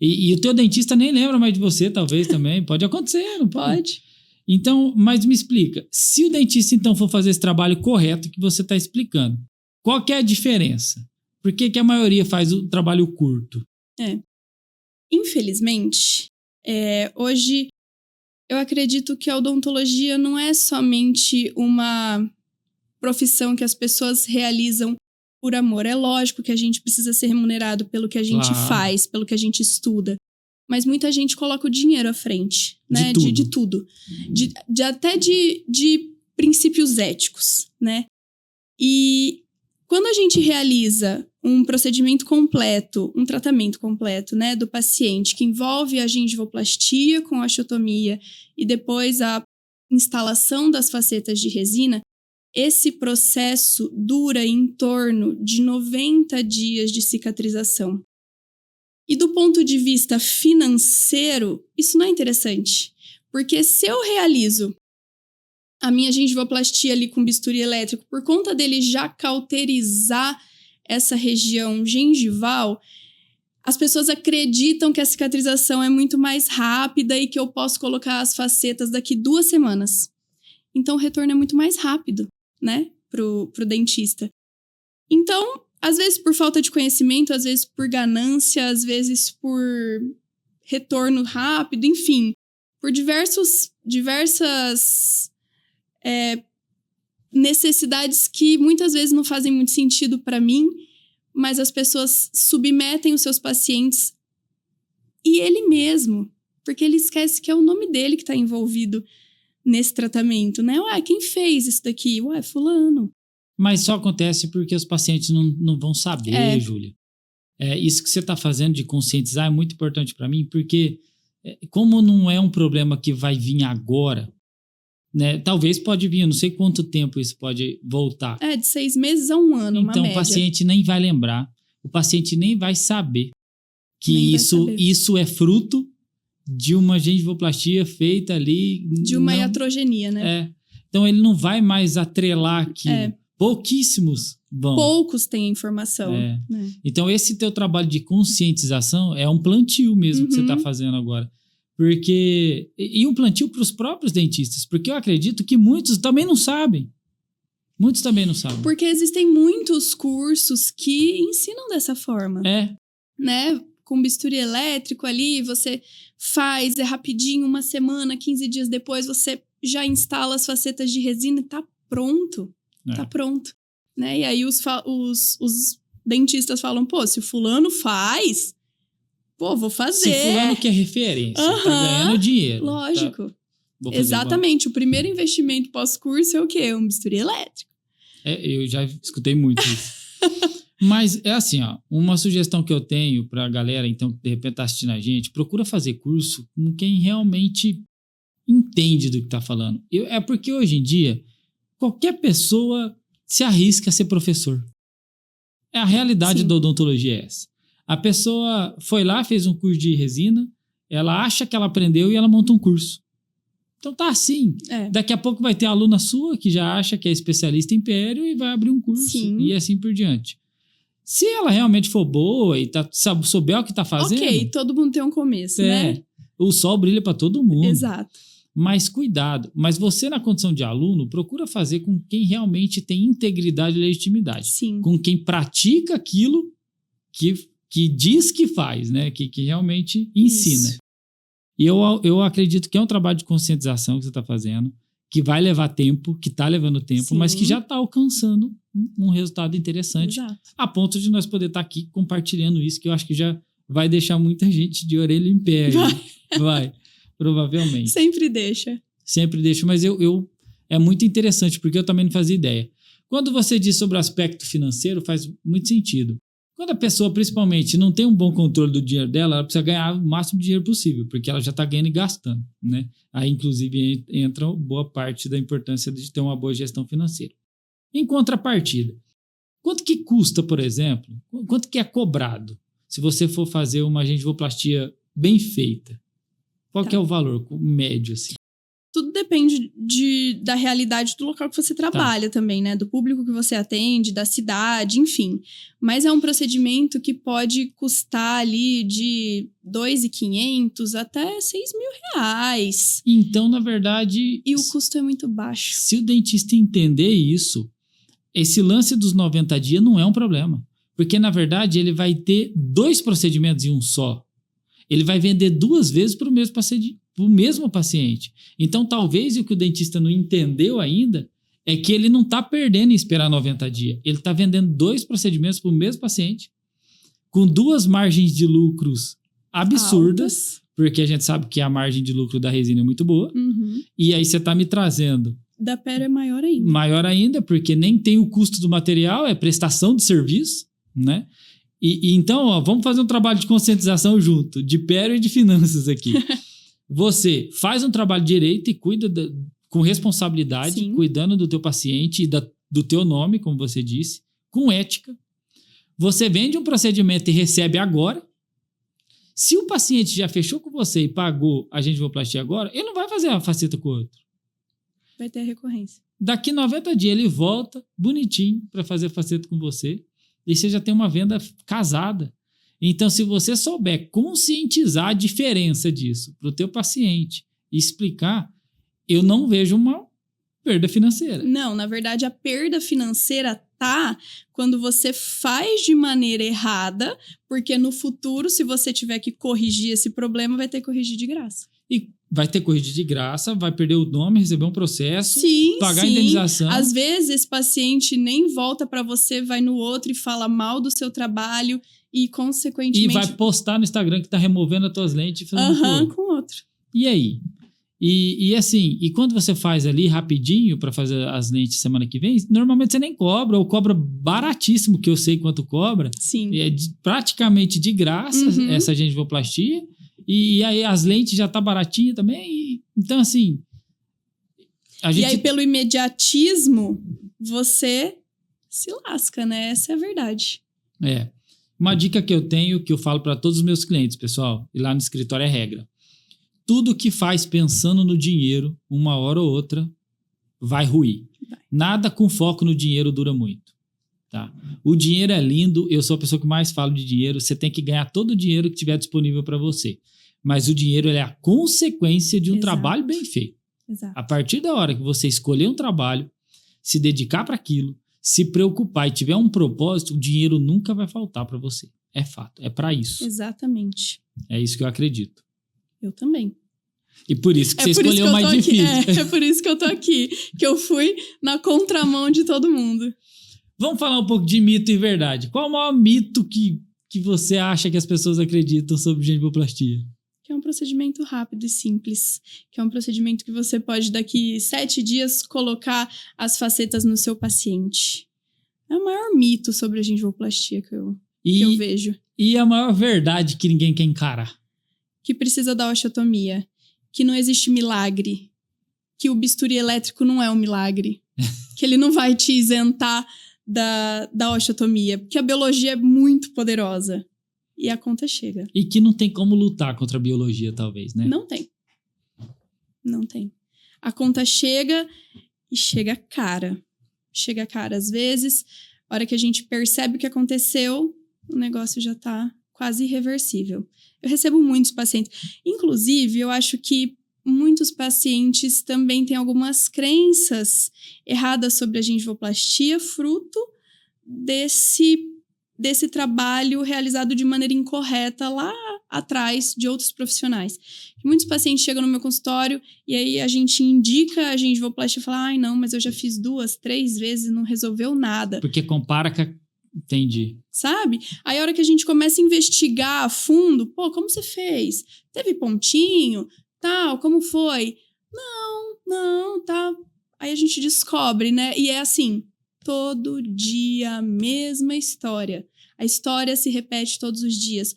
E o teu dentista nem lembra mais de você, talvez, também. Pode acontecer, não pode? Pode. Então, mas me explica. Se o dentista, então, for fazer esse trabalho correto que você está explicando, qual que é a diferença? Por que a maioria faz o trabalho curto? Infelizmente, hoje eu acredito que a odontologia não é somente uma profissão que as pessoas realizam por amor. É lógico que a gente precisa ser remunerado pelo que a gente faz, pelo que a gente estuda. Mas muita gente coloca o dinheiro à frente, né? De tudo. Até de princípios éticos, né? E quando a gente realiza um procedimento completo, um tratamento completo, né, do paciente, que envolve a gengivoplastia com a osteotomia e depois a instalação das facetas de resina, esse processo dura em torno de 90 dias de cicatrização. E do ponto de vista financeiro, isso não é interessante. Porque se eu realizo a minha gengivoplastia ali com bisturi elétrico, por conta dele já cauterizar essa região gengival, as pessoas acreditam que a cicatrização é muito mais rápida e que eu posso colocar as facetas daqui 2 semanas. Então, o retorno é muito mais rápido, né, pro dentista. Então, às vezes por falta de conhecimento, às vezes por ganância, às vezes por retorno rápido, enfim, por diversas necessidades que muitas vezes não fazem muito sentido para mim, mas as pessoas submetem os seus pacientes e ele mesmo, porque ele esquece que é o nome dele que está envolvido nesse tratamento, né? Ué, quem fez isso daqui? Ué, fulano. Mas só acontece porque os pacientes não vão saber, Júlia. Isso que você está fazendo de conscientizar é muito importante para mim, porque como não é um problema que vai vir agora, né? Talvez pode vir, eu não sei quanto tempo isso pode voltar. De 6 meses a 1 ano, uma média. Então o paciente nem vai lembrar, o paciente nem vai saber que isso é fruto de uma gengivoplastia feita ali... De uma iatrogenia, né? Então ele não vai mais atrelar aquilo. Pouquíssimos vão. Poucos têm informação. Então esse teu trabalho de conscientização é um plantio mesmo que você está fazendo agora. Porque, e um plantio para os próprios dentistas, porque eu acredito que muitos também não sabem. Muitos também não sabem. Porque existem muitos cursos que ensinam dessa forma. Né? Com bisturi elétrico ali, você faz, é rapidinho, 1 semana, 15 dias depois, você já instala as facetas de resina e tá pronto. Tá pronto. Né? E aí os dentistas falam, pô, se o fulano faz... Pô, vou fazer. Se fulano quer referência, tá ganhando dinheiro. Lógico. Exatamente. O primeiro investimento pós-curso é o quê? Um bisturi elétrico. Eu já escutei muito isso. Mas é assim, ó, uma sugestão que eu tenho pra galera, então, que de repente tá assistindo a gente, procura fazer curso com quem realmente entende do que tá falando. É porque hoje em dia, qualquer pessoa se arrisca a ser professor. A realidade da odontologia é essa. A pessoa foi lá, fez um curso de resina, ela acha que ela aprendeu e ela monta um curso. Então tá assim. Daqui a pouco vai ter aluna sua que já acha que é especialista em pério e vai abrir um curso. Sim. E assim por diante. Se ela realmente for boa e souber o que tá fazendo... Ok, todo mundo tem um começo, né? O sol brilha para todo mundo. Exato. Mas cuidado. Mas você, na condição de aluno, procura fazer com quem realmente tem integridade e legitimidade. Sim. Com quem pratica aquilo que diz que faz, né? Que realmente ensina. Isso. E eu acredito que é um trabalho de conscientização que você está fazendo, que vai levar tempo, que está levando tempo, Sim. mas que já está alcançando um resultado interessante. Exato. A ponto de nós poder estar aqui compartilhando isso, que eu acho que já vai deixar muita gente de orelha em pé. Vai, provavelmente. Sempre deixa. Sempre deixa, mas é muito interessante, porque eu também não fazia ideia. Quando você diz sobre o aspecto financeiro, faz muito sentido. Quando a pessoa, principalmente, não tem um bom controle do dinheiro dela, ela precisa ganhar o máximo de dinheiro possível, porque ela já está ganhando e gastando, né? Aí, inclusive, entra boa parte da importância de ter uma boa gestão financeira. Em contrapartida, quanto que custa, por exemplo, quanto que é cobrado se você for fazer uma gengivoplastia bem feita? Qual que é o valor médio, assim? Tudo depende da realidade do local que você trabalha também, né? Do público que você atende, da cidade, enfim. Mas é um procedimento que pode custar ali de R$2.500 até R$6.000. Então, na verdade... E o custo é muito baixo. Se o dentista entender isso, esse lance dos 90 dias não é um problema. Porque, na verdade, ele vai ter 2 procedimentos em um só. Ele vai vender 2 vezes para o mesmo paciente. Então, talvez o que o dentista não entendeu ainda é que ele não está perdendo em esperar 90 dias. Ele está vendendo 2 procedimentos para o mesmo paciente, com 2 margens de lucros absurdas, porque a gente sabe que a margem de lucro da resina é muito boa. E aí você está me trazendo... Da pério é maior ainda. Maior ainda, porque nem tem o custo do material, é prestação de serviço, né? E então, ó, vamos fazer um trabalho de conscientização junto, de pério e de finanças aqui. Você faz um trabalho direito e cuida com responsabilidade, Sim. cuidando do teu paciente e do teu nome, como você disse, com ética. Você vende um procedimento e recebe agora. Se o paciente já fechou com você e pagou a gengivoplastia agora, ele não vai fazer a faceta com o outro. Vai ter a recorrência. Daqui 90 dias ele volta bonitinho para fazer a faceta com você e você já tem uma venda casada. Então, se você souber conscientizar a diferença disso para o teu paciente e explicar, eu não vejo uma perda financeira. Não, na verdade, a perda financeira tá quando você faz de maneira errada, porque no futuro, se você tiver que corrigir esse problema, vai ter que corrigir de graça. E vai ter corrigir de graça, vai perder o nome, receber um processo, Sim, pagar sim. a indenização. Às vezes, esse paciente nem volta para você, vai no outro e fala mal do seu trabalho e, consequentemente... E vai postar no Instagram que tá removendo as tuas lentes e fazendo tudo. com outro. E aí? E assim, e quando você faz ali rapidinho para fazer as lentes semana que vem, normalmente você nem cobra, ou cobra baratíssimo, que eu sei quanto cobra. Sim. É praticamente de graça essa gengivoplastia. E aí as lentes já tá baratinha também. Então, assim... E aí, pelo imediatismo, você se lasca, né? Essa é a verdade. É. Uma dica que eu tenho, que eu falo para todos os meus clientes, pessoal, e lá no escritório é regra. Tudo que faz pensando no dinheiro, uma hora ou outra, vai ruir. Nada com foco no dinheiro dura muito. Tá? O dinheiro é lindo, eu sou a pessoa que mais falo de dinheiro, você tem que ganhar todo o dinheiro que tiver disponível para você. Mas o dinheiro é a consequência de um trabalho bem feito. Exato. A partir da hora que você escolher um trabalho, se dedicar para aquilo, se preocupar e tiver um propósito, o dinheiro nunca vai faltar para você. É fato, é para isso. Exatamente. É isso que eu acredito. Eu também. E por isso que você escolheu o mais difícil. É por isso que eu tô aqui. Que eu fui na contramão de todo mundo. Vamos falar um pouco de mito e verdade. Qual é o maior mito que você acha que as pessoas acreditam sobre gengivoplastia? Que é um procedimento rápido e simples. Que é um procedimento que você pode, daqui 7 dias, colocar as facetas no seu paciente. É o maior mito sobre a gengivoplastia que eu vejo. E a maior verdade que ninguém quer encarar? Que precisa da osteotomia. Que não existe milagre. Que o bisturi elétrico não é um milagre. Que ele não vai te isentar da osteotomia. Porque a biologia é muito poderosa. E a conta chega. E que não tem como lutar contra a biologia, talvez, né? Não tem. Não tem. A conta chega e chega cara. Chega cara às vezes. A hora que a gente percebe o que aconteceu, o negócio já tá quase irreversível. Eu recebo muitos pacientes. Inclusive, eu acho que muitos pacientes também têm algumas crenças erradas sobre a gengivoplastia, fruto desse trabalho realizado de maneira incorreta lá atrás de outros profissionais. Muitos pacientes chegam no meu consultório e aí a gente indica a gengivoplastia e fala, ai não, mas eu já fiz 2, 3 vezes e não resolveu nada. Porque compara com a... Entendi. Sabe? Aí a hora que a gente começa a investigar a fundo, pô, como você fez? Teve pontinho? Tal, como foi? Não, tá. Aí a gente descobre, né? E é assim, todo dia a mesma história. A história se repete todos os dias.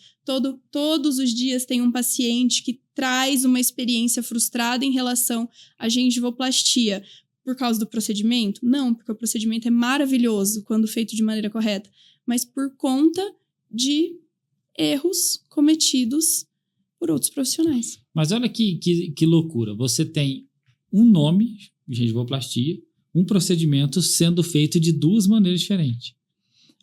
Todos os dias tem um paciente que traz uma experiência frustrada em relação à gengivoplastia. Por causa do procedimento? Não, porque o procedimento é maravilhoso quando feito de maneira correta, mas por conta de erros cometidos por outros profissionais. Mas olha que loucura. Você tem um nome, gengivoplastia, um procedimento sendo feito de 2 maneiras diferentes.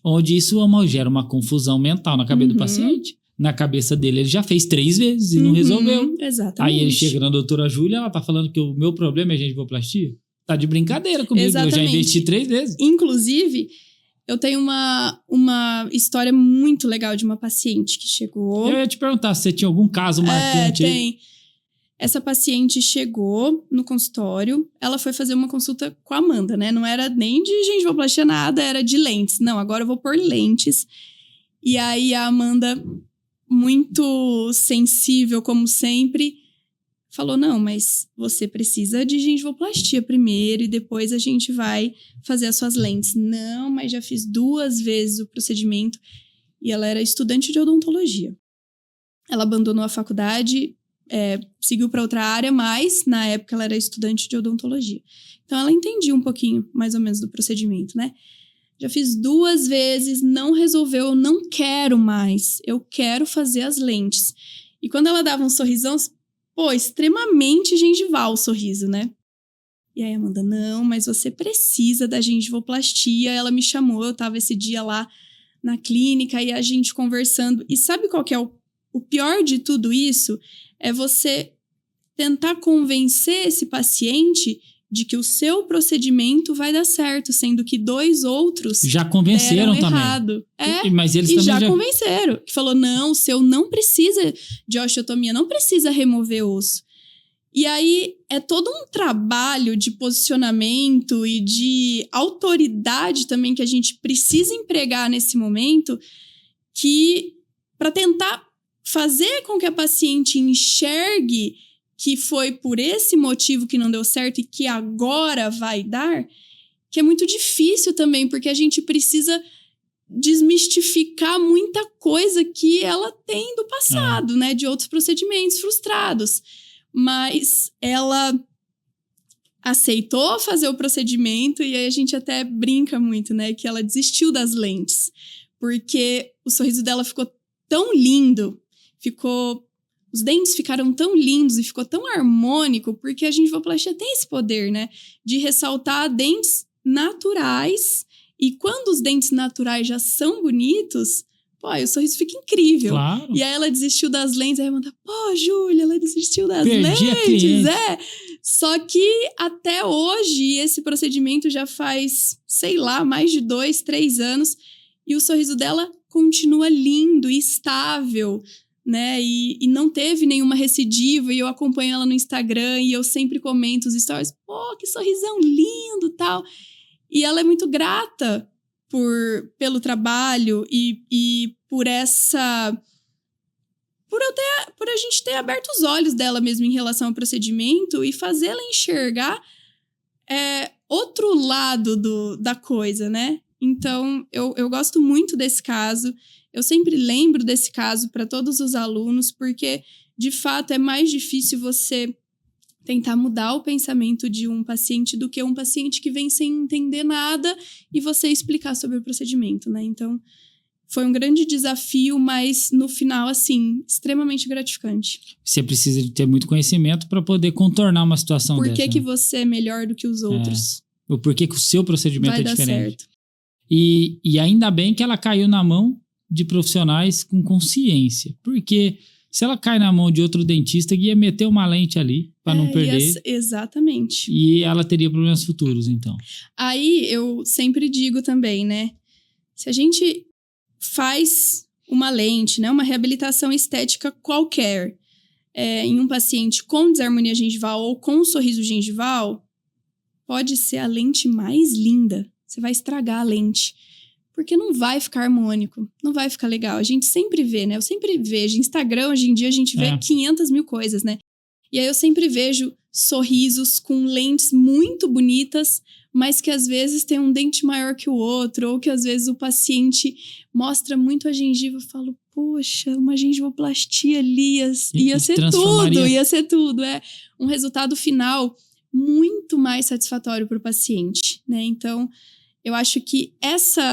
Onde isso gera uma confusão mental na cabeça do paciente. Na cabeça dele, ele já fez 3 vezes e não resolveu. Exatamente. Aí ele chega na doutora Júlia, ela tá falando que o meu problema é gengivoplastia. Tá de brincadeira comigo, Exatamente. Eu já investi 3 vezes. Inclusive, eu tenho uma história muito legal de uma paciente que chegou... Eu ia te perguntar se você tinha algum caso marcante aí. Tem. Essa paciente chegou no consultório, ela foi fazer uma consulta com a Amanda, né? Não era nem de gengivoplastia nada, era de lentes. Não, agora eu vou pôr lentes. E aí a Amanda, muito sensível como sempre, falou, não, mas você precisa de gengivoplastia primeiro e depois a gente vai fazer as suas lentes. Não, mas já fiz 2 vezes o procedimento. E ela era estudante de odontologia. Ela abandonou a faculdade seguiu para outra área, mas na época ela era estudante de odontologia. Então ela entendia um pouquinho, mais ou menos, do procedimento, né? Já fiz 2 vezes, não resolveu, eu não quero mais. Eu quero fazer as lentes. E quando ela dava um sorrisão, extremamente gengival o sorriso, né? E aí a Amanda, não, mas você precisa da gengivoplastia. Ela me chamou, eu tava esse dia lá na clínica e a gente conversando. E sabe qual que é o pior de tudo isso? É você tentar convencer esse paciente de que o seu procedimento vai dar certo, sendo que 2 outros já convenceram também. Errado. Mas eles e também já convenceram. Que falou, não, o seu não precisa de osteotomia, não precisa remover osso. E aí é todo um trabalho de posicionamento e de autoridade também que a gente precisa empregar nesse momento, que para tentar fazer com que a paciente enxergue que foi por esse motivo que não deu certo e que agora vai dar, que é muito difícil também, porque a gente precisa desmistificar muita coisa que ela tem do passado, né? De outros procedimentos frustrados. Mas ela aceitou fazer o procedimento e aí a gente até brinca muito, né? Que ela desistiu das lentes, porque o sorriso dela ficou tão lindo, os dentes ficaram tão lindos e ficou tão harmônico, porque a gengivoplastia tem esse poder, né? De ressaltar dentes naturais. E quando os dentes naturais já são bonitos, o sorriso fica incrível. Claro. E aí ela desistiu das lentes, aí ela manda, Júlia, ela desistiu das Perdi lentes. Só que até hoje, esse procedimento já faz, sei lá, mais de 2, 3 anos, e o sorriso dela continua lindo e estável, né? E não teve nenhuma recidiva, e eu acompanho ela no Instagram, e eu sempre comento os stories, que sorrisão lindo, tal. E ela é muito grata pelo trabalho e por a gente ter aberto os olhos dela mesmo em relação ao procedimento e fazê-la enxergar outro lado da coisa, né? Então, eu gosto muito desse caso. Eu sempre lembro desse caso para todos os alunos, porque, de fato, é mais difícil você tentar mudar o pensamento de um paciente do que um paciente que vem sem entender nada e você explicar sobre o procedimento, né? Então, foi um grande desafio, mas no final, assim, extremamente gratificante. Você precisa de ter muito conhecimento para poder contornar uma situação dessa. Por que você é melhor do que os outros? O porquê que o seu procedimento é diferente. Vai dar certo. E ainda bem que ela caiu na mão de profissionais com consciência. Porque se ela cai na mão de outro dentista, ia meter uma lente ali para não perder. Exatamente. E ela teria problemas futuros, então. Aí eu sempre digo também, né? Se a gente faz uma lente, né, uma reabilitação estética qualquer, em um paciente com desarmonia gengival ou com sorriso gengival, pode ser a lente mais linda. Você vai estragar a lente. Porque não vai ficar harmônico, não vai ficar legal. A gente sempre vê, né? Eu sempre vejo. Instagram, hoje em dia, a gente vê 500 mil coisas, né? E aí eu sempre vejo sorrisos com lentes muito bonitas, mas que às vezes tem um dente maior que o outro, ou que às vezes o paciente mostra muito a gengiva. Eu falo, poxa, uma gengivoplastia ali ia ser tudo. É um resultado final muito mais satisfatório para o paciente, né? Então, eu acho que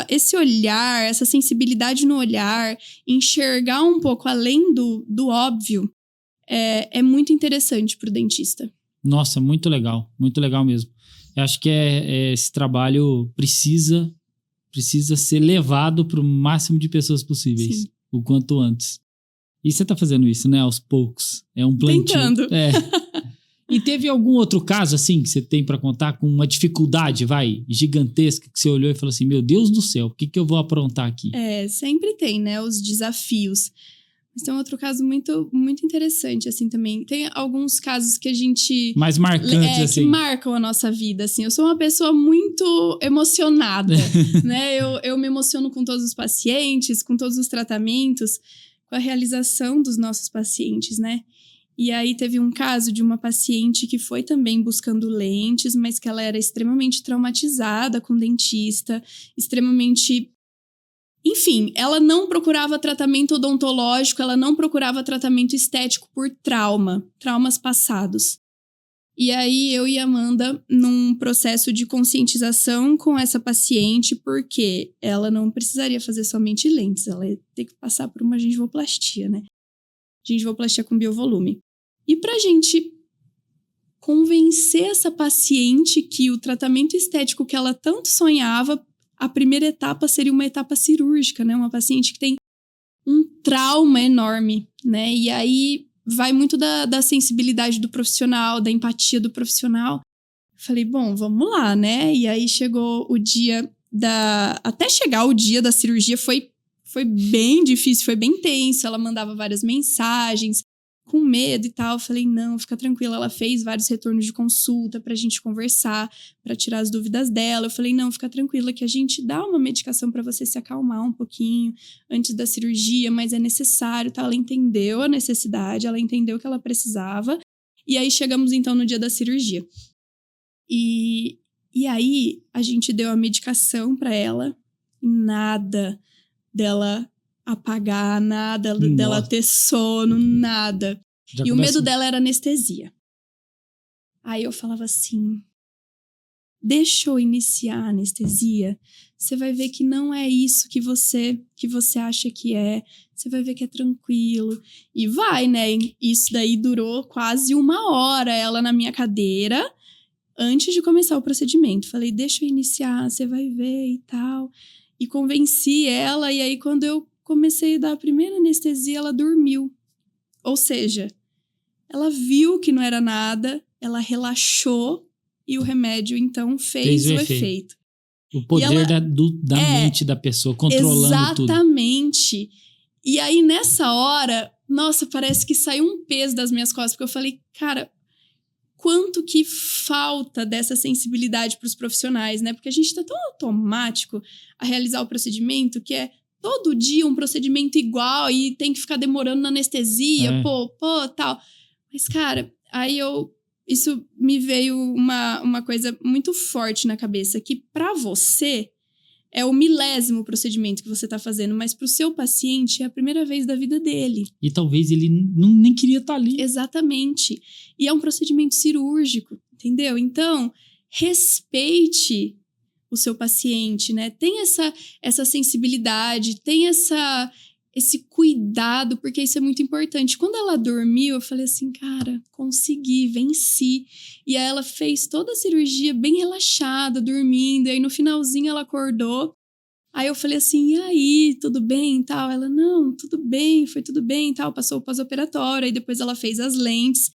esse olhar, essa sensibilidade no olhar, enxergar um pouco além do óbvio, é muito interessante para o dentista. Nossa, muito legal mesmo. Eu acho que esse trabalho precisa ser levado para o máximo de pessoas possíveis, sim, o quanto antes. E você está fazendo isso, né, aos poucos. É um plantio. Tentando. E teve algum outro caso, assim, que você tem para contar com uma dificuldade, gigantesca, que você olhou e falou assim, meu Deus do céu, o que eu vou aprontar aqui? Sempre tem, né, os desafios. Mas tem um outro caso muito, muito interessante, assim, também. Tem alguns casos que a gente... mais marcantes, assim. Que marcam a nossa vida, assim. Eu sou uma pessoa muito emocionada, né? Eu me emociono com todos os pacientes, com todos os tratamentos, com a realização dos nossos pacientes, né? E aí teve um caso de uma paciente que foi também buscando lentes, mas que ela era extremamente traumatizada com o dentista, extremamente Enfim, ela não procurava tratamento odontológico, ela não procurava tratamento estético por traumas passados. E aí, eu e a Amanda, num processo de conscientização com essa paciente, porque ela não precisaria fazer somente lentes, ela ia ter que passar por uma gengivoplastia, né? Gengivoplastia com biovolume. E pra gente convencer essa paciente que o tratamento estético que ela tanto sonhava, a primeira etapa seria uma etapa cirúrgica, né? Uma paciente que tem um trauma enorme, né? E aí vai muito da sensibilidade do profissional, da empatia do profissional. Falei, bom, vamos lá, né? E aí chegou o dia até chegar o dia da cirurgia foi bem difícil, foi bem tenso. Ela mandava várias mensagens, com medo e tal. Eu falei, não, fica tranquila. Ela fez vários retornos de consulta pra gente conversar, pra tirar as dúvidas dela. Eu falei, não, fica tranquila que a gente dá uma medicação pra você se acalmar um pouquinho antes da cirurgia, mas é necessário, tá? Ela entendeu a necessidade, ela entendeu o que ela precisava. E aí chegamos então no dia da cirurgia. E aí a gente deu a medicação pra ela e nada dela apagar, nada dela ter sono, nada. E o medo dela era anestesia. Aí eu falava assim, deixa eu iniciar a anestesia, você vai ver que não é isso que você acha que é, você vai ver que é tranquilo. E vai, né? Isso daí durou quase 1 hora, ela na minha cadeira, antes de começar o procedimento. Falei, deixa eu iniciar, você vai ver e tal. E convenci ela, e aí quando eu comecei a dar a primeira anestesia, ela dormiu. Ou seja, ela viu que não era nada, ela relaxou e o remédio, então, fez o efeito. O poder da mente da pessoa, controlando tudo. Exatamente. E aí, nessa hora, nossa, parece que saiu um peso das minhas costas, porque eu falei, cara, quanto que falta dessa sensibilidade para os profissionais, né? Porque a gente tá tão automático a realizar o procedimento que é todo dia um procedimento igual e tem que ficar demorando na anestesia, tal. Mas, cara, aí isso me veio uma coisa muito forte na cabeça, que pra você é o 1000º procedimento que você tá fazendo, mas pro seu paciente é a primeira vez da vida dele. E talvez ele nem queria estar ali. Exatamente. E é um procedimento cirúrgico, entendeu? Então, respeite o seu paciente, né? Tem essa sensibilidade, tem esse cuidado, porque isso é muito importante. Quando ela dormiu, eu falei assim, cara, consegui, venci. E aí ela fez toda a cirurgia bem relaxada, dormindo. E aí no finalzinho ela acordou. Aí eu falei assim, e aí, tudo bem e tal? Ela, não, tudo bem, foi tudo bem e tal. Passou o pós-operatório, aí depois ela fez as lentes.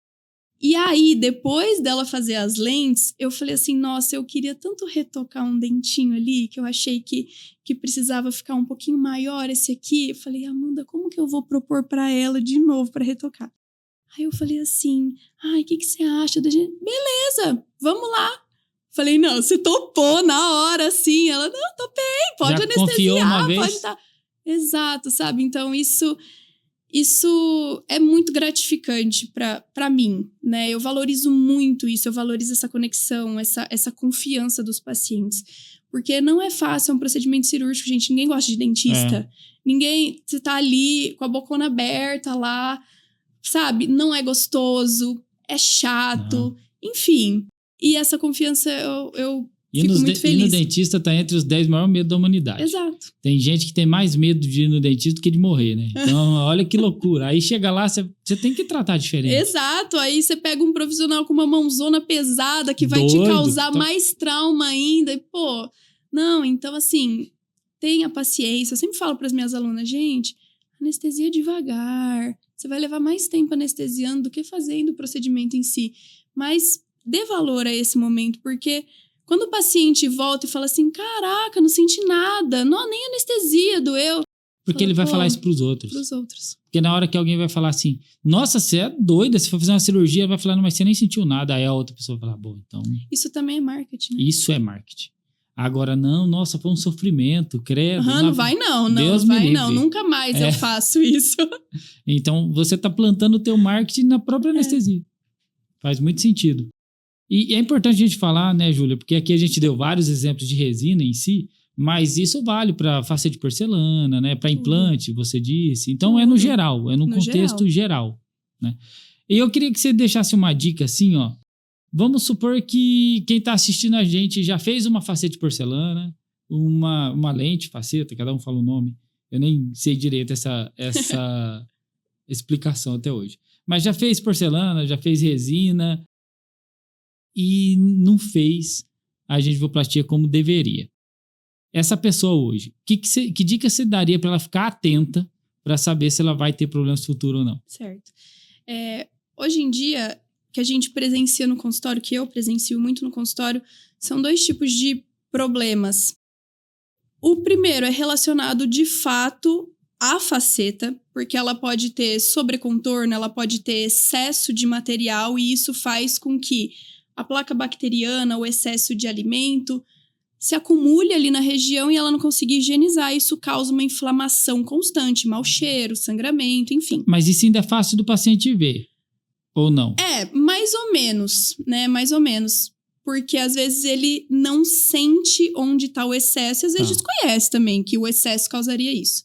E aí, depois dela fazer as lentes, eu falei assim, nossa, eu queria tanto retocar um dentinho ali, que eu achei que precisava ficar um pouquinho maior esse aqui. Eu falei, Amanda, como que eu vou propor pra ela de novo pra retocar? Aí eu falei assim, ai, o que você acha da gente? Beleza, vamos lá. Falei, não, você topou na hora, assim. Ela, não, topei, pode já confiou uma anestesiar, vez. pode dar. Exato, sabe? Então, isso é muito gratificante pra mim, né? Eu valorizo muito isso, eu valorizo essa conexão, essa confiança dos pacientes. Porque não é fácil, é um procedimento cirúrgico, gente. Ninguém gosta de dentista. Você tá ali com a bocona aberta lá, sabe? Não é gostoso, é chato, enfim. E essa confiança eu fico muito feliz. E no dentista tá entre os 10 maiores medos da humanidade. Exato. Tem gente que tem mais medo de ir no dentista do que de morrer, né? Então, olha que loucura. Aí chega lá, você tem que tratar diferente. Exato. Aí você pega um profissional com uma mãozona pesada que vai te causar mais trauma ainda. E, pô, não, então assim, tenha paciência. Eu sempre falo para as minhas alunas, gente, anestesia devagar. Você vai levar mais tempo anestesiando do que fazendo o procedimento em si. Mas dê valor a esse momento, porque quando o paciente volta e fala assim, caraca, não senti nada, não, nem anestesia, doeu. Porque ele vai falar isso pros outros. Porque na hora que alguém vai falar assim, nossa, você é doida, você foi fazer uma cirurgia, vai falar, não, mas você nem sentiu nada. Aí a outra pessoa vai falar, bom, então... Isso também é marketing, né? Isso é marketing. Agora, não, nossa, foi um sofrimento, credo. Não vai não, nunca mais eu faço isso. Então, você tá plantando o teu marketing na própria anestesia. Faz muito sentido. E é importante a gente falar, né, Júlia, porque aqui a gente deu vários exemplos de resina em si, Mas isso vale para facete de porcelana, né? Para implante, você disse. Então, é no geral, é no contexto geral, né? E eu queria que você deixasse uma dica assim, ó. Vamos supor que quem está assistindo a gente já fez uma facete de porcelana, uma lente, faceta, cada um fala o nome. Eu nem sei direito essa explicação até hoje. Mas já fez porcelana, já fez resina e não fez a gengivoplastia como deveria. Essa pessoa hoje, que dica você daria para ela ficar atenta para saber se ela vai ter problemas futuros ou não? Certo. Hoje em dia, que a gente presencia no consultório, que eu presencio muito no consultório, são 2 tipos de problemas. O primeiro é relacionado, de fato, à faceta, porque ela pode ter sobrecontorno, ela pode ter excesso de material, e isso faz com que a placa bacteriana, o excesso de alimento, se acumule ali na região e ela não conseguir higienizar. Isso causa uma inflamação constante, mau cheiro, sangramento, enfim. Mas isso ainda é fácil do paciente ver, ou não? Mais ou menos, né? Mais ou menos. Porque às vezes ele não sente onde está o excesso e às vezes desconhece também que o excesso causaria isso.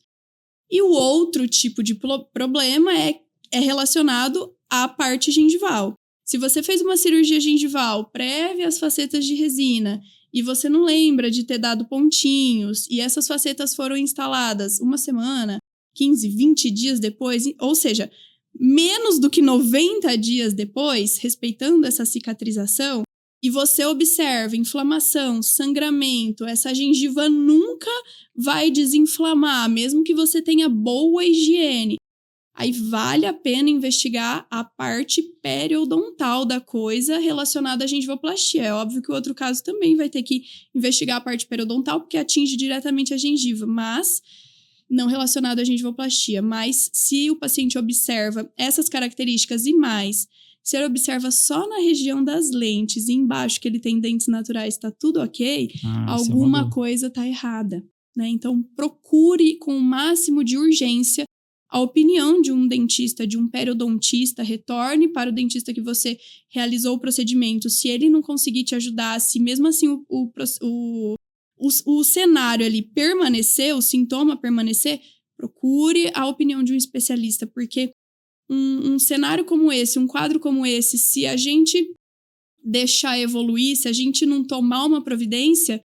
E o outro tipo de problema é relacionado à parte gengival. Se você fez uma cirurgia gengival prévia às facetas de resina e você não lembra de ter dado pontinhos e essas facetas foram instaladas 1 semana, 15, 20 dias depois, ou seja, menos do que 90 dias depois, respeitando essa cicatrização, e você observa inflamação, sangramento, essa gengiva nunca vai desinflamar, mesmo que você tenha boa higiene. Aí vale a pena investigar a parte periodontal da coisa relacionada à gengivoplastia. É óbvio que o outro caso também vai ter que investigar a parte periodontal, porque atinge diretamente a gengiva, mas não relacionado à gengivoplastia. Mas se o paciente observa essas características e mais, se ele observa só na região das lentes e embaixo que ele tem dentes naturais, está tudo ok, alguma coisa está errada, né? Então procure com o máximo de urgência a opinião de um dentista, de um periodontista, retorne para o dentista que você realizou o procedimento. Se ele não conseguir te ajudar, se mesmo assim o cenário ali permanecer, o sintoma permanecer, procure a opinião de um especialista, porque um cenário como esse, um quadro como esse, se a gente deixar evoluir, se a gente não tomar uma providência,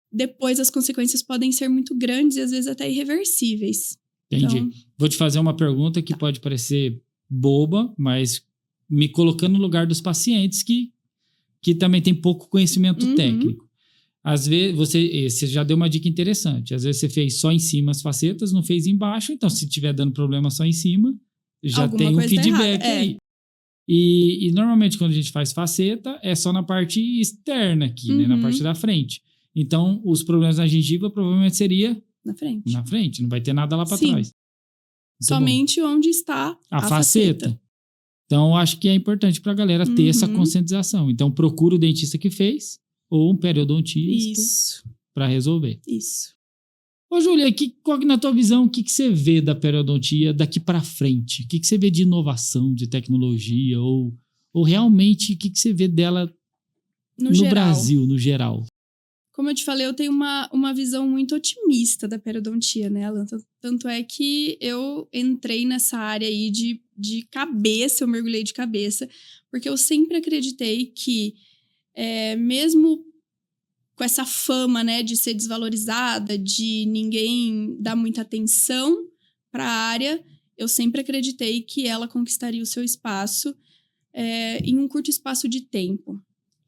depois as consequências podem ser muito grandes e às vezes até irreversíveis. Entendi. Então, vou te fazer uma pergunta que pode parecer boba, mas me colocando no lugar dos pacientes que também tem pouco conhecimento técnico. Às vezes, você já deu uma dica interessante. Às vezes você fez só em cima as facetas, não fez embaixo. Então, se tiver dando problema só em cima, já alguma tem um feedback aí. E normalmente, quando a gente faz faceta, é só na parte externa aqui, né? Na parte da frente. Então, os problemas na gengiva provavelmente seria na frente, não vai ter nada lá para trás. Somente onde está a faceta. Então, acho que é importante para a galera ter essa conscientização. Então, procura o dentista que fez ou um periodontista para resolver. Isso. Ô, Júlia, qual que na tua visão, o que você vê da periodontia daqui para frente? O que você vê de inovação, de tecnologia? Ou realmente, o que você vê dela no Brasil, no geral? Como eu te falei, eu tenho uma visão muito otimista da periodontia, né, Alan? Tanto é que eu entrei nessa área aí de cabeça, eu mergulhei de cabeça, porque eu sempre acreditei que, mesmo com essa fama, né, de ser desvalorizada, de ninguém dar muita atenção para a área, eu sempre acreditei que ela conquistaria o seu espaço em um curto espaço de tempo.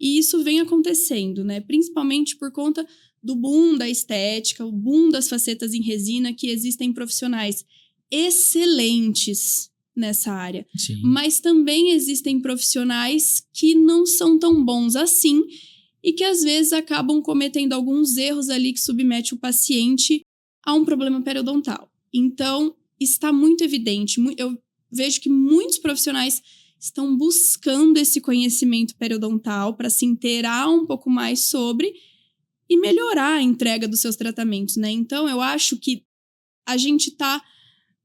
E isso vem acontecendo, né? Principalmente por conta do boom da estética, o boom das facetas em resina, que existem profissionais excelentes nessa área. Sim. Mas também existem profissionais que não são tão bons assim e que às vezes acabam cometendo alguns erros ali que submete o paciente a um problema periodontal. Então, está muito evidente. Eu vejo que muitos profissionais estão buscando esse conhecimento periodontal para se inteirar um pouco mais sobre e melhorar a entrega dos seus tratamentos, né? Então, eu acho que a gente está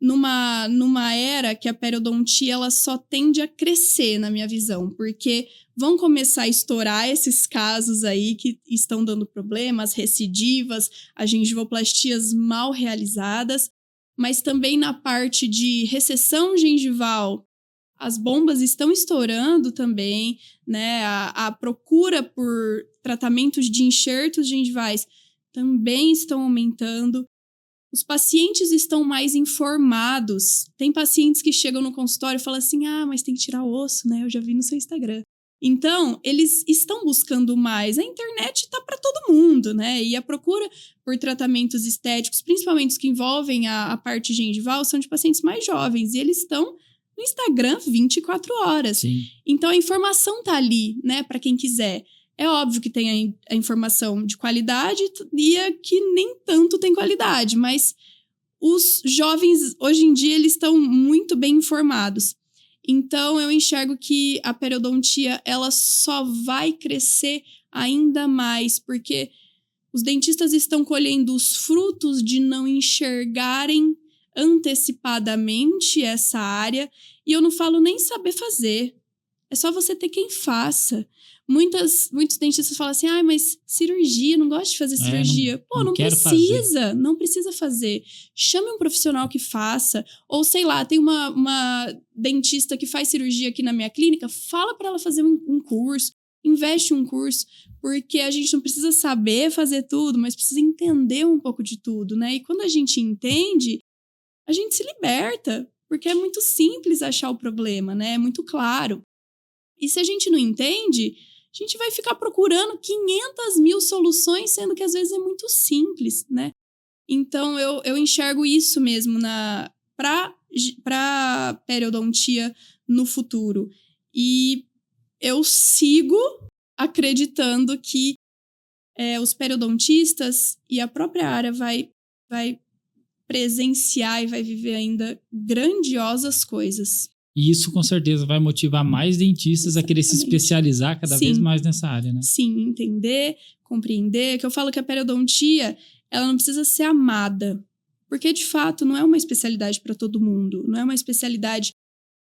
numa era que a periodontia ela só tende a crescer, na minha visão, porque vão começar a estourar esses casos aí que estão dando problemas, recidivas, as gengivoplastias mal realizadas, mas também na parte de recessão gengival, as bombas estão estourando também, né? A procura por tratamentos de enxertos gengivais também estão aumentando. Os pacientes estão mais informados. Tem pacientes que chegam no consultório e falam assim, mas tem que tirar osso, né? Eu já vi no seu Instagram. Então, eles estão buscando mais. A internet tá para todo mundo, né? E a procura por tratamentos estéticos, principalmente os que envolvem a parte gengival, são de pacientes mais jovens. E eles estão no Instagram 24 horas. Sim. Então, a informação tá ali, né? Para quem quiser. É óbvio que tem a informação de qualidade e a que nem tanto tem qualidade, mas os jovens, hoje em dia, eles estão muito bem informados. Então, eu enxergo que a periodontia, ela só vai crescer ainda mais, porque os dentistas estão colhendo os frutos de não enxergarem antecipadamente essa área, e eu não falo nem saber fazer, é só você ter quem faça. Muitos dentistas falam assim, mas cirurgia, não gosto de fazer cirurgia. Não precisa, não precisa fazer. Chame um profissional que faça. Ou sei lá, tem uma dentista que faz cirurgia aqui na minha clínica, fala para ela fazer um curso, investe um curso, porque a gente não precisa saber fazer tudo, mas precisa entender um pouco de tudo, né? E quando a gente entende, a gente se liberta, porque é muito simples achar o problema, né? É muito claro. E se a gente não entende, a gente vai ficar procurando 500 mil soluções, sendo que às vezes é muito simples, né? Então, eu enxergo isso mesmo para periodontia no futuro. E eu sigo acreditando que os periodontistas e a própria área vai presenciar e vai viver ainda grandiosas coisas. E isso, com certeza, vai motivar mais dentistas a querer se especializar cada vez mais nessa área, né? Sim, entender, compreender. Que eu falo que a periodontia, ela não precisa ser amada. Porque, de fato, não é uma especialidade para todo mundo. Não é uma especialidade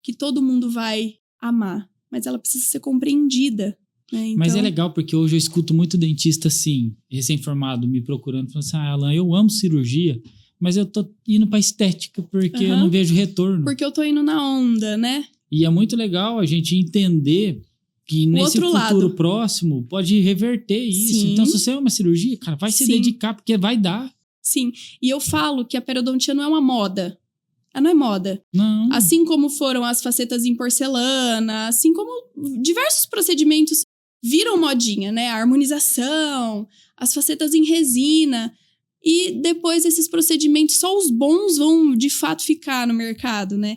que todo mundo vai amar. Mas ela precisa ser compreendida, né? Então... Mas é legal, porque hoje eu escuto muito dentista, assim, recém-formado, me procurando, falando assim, Alan, eu amo cirurgia, mas eu tô indo pra estética porque eu não vejo retorno. Porque eu tô indo na onda, né? E é muito legal a gente entender que nesse futuro próximo pode reverter isso. Sim. Então, se você é uma cirurgia, cara, vai se dedicar porque vai dar. Sim. E eu falo que a periodontia não é uma moda. Ela não é moda. Não. Assim como foram as facetas em porcelana, assim como diversos procedimentos viram modinha, né? A harmonização, as facetas em resina... E depois esses procedimentos, só os bons vão de fato ficar no mercado, né?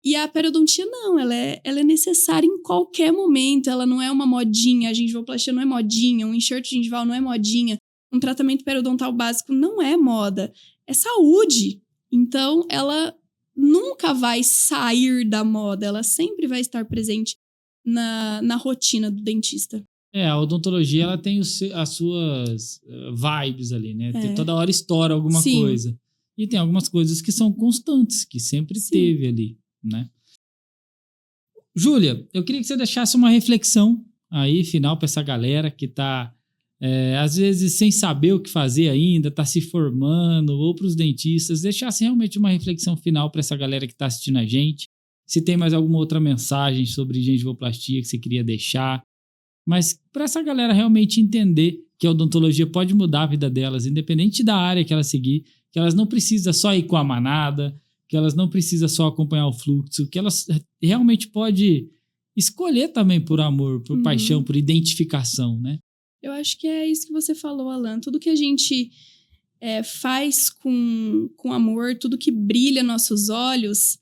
E a periodontia não, ela é necessária em qualquer momento, ela não é uma modinha, a gengivoplastia não é modinha, um enxerto gengival não é modinha, um tratamento periodontal básico não é moda, é saúde. Então, ela nunca vai sair da moda, ela sempre vai estar presente na rotina do dentista. A odontologia, ela tem as suas vibes ali, né? Toda hora estoura alguma coisa. E tem algumas coisas que são constantes, que sempre teve ali, né? Júlia, eu queria que você deixasse uma reflexão aí, final, para essa galera que tá, às vezes, sem saber o que fazer ainda, tá se formando, ou para os dentistas, deixasse realmente uma reflexão final para essa galera que tá assistindo a gente. Se tem mais alguma outra mensagem sobre gengivoplastia que você queria deixar. Mas para essa galera realmente entender que a odontologia pode mudar a vida delas, independente da área que elas seguir, que elas não precisam só ir com a manada, que elas não precisam só acompanhar o fluxo, que elas realmente podem escolher também por amor, por paixão, por identificação, né? Eu acho que é isso que você falou, Alan. Tudo que a gente faz com amor, tudo que brilha nossos olhos,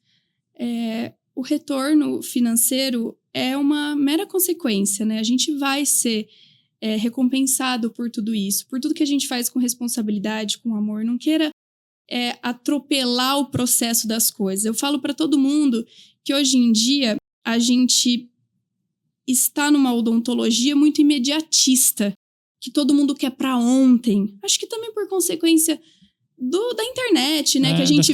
o retorno financeiro é uma mera consequência, né? A gente vai ser recompensado por tudo isso, por tudo que a gente faz com responsabilidade, com amor. Não queira atropelar o processo das coisas. Eu falo para todo mundo que hoje em dia a gente está numa odontologia muito imediatista, que todo mundo quer para ontem. Acho que também por consequência da internet, né? Que a gente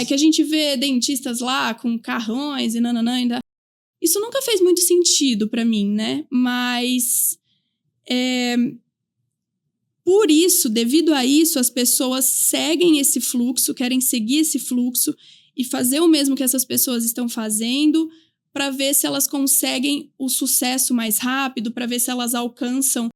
que a gente vê dentistas lá com carrões e nananã. Isso nunca fez muito sentido pra mim, né? Mas por isso, devido a isso, as pessoas seguem esse fluxo, querem seguir esse fluxo e fazer o mesmo que essas pessoas estão fazendo para ver se elas conseguem o sucesso mais rápido, para ver se elas alcançam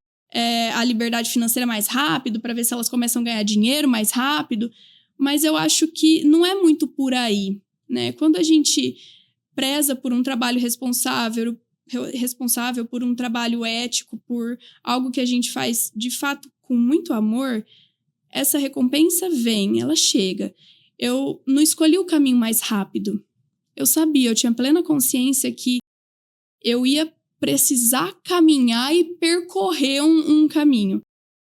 a liberdade financeira mais rápido, para ver se elas começam a ganhar dinheiro mais rápido. Mas eu acho que não é muito por aí, né? Quando a gente preza por um trabalho responsável, por um trabalho ético, por algo que a gente faz de fato com muito amor, essa recompensa vem, ela chega. Eu não escolhi o caminho mais rápido. Eu sabia, eu tinha plena consciência que eu ia precisar caminhar e percorrer um caminho.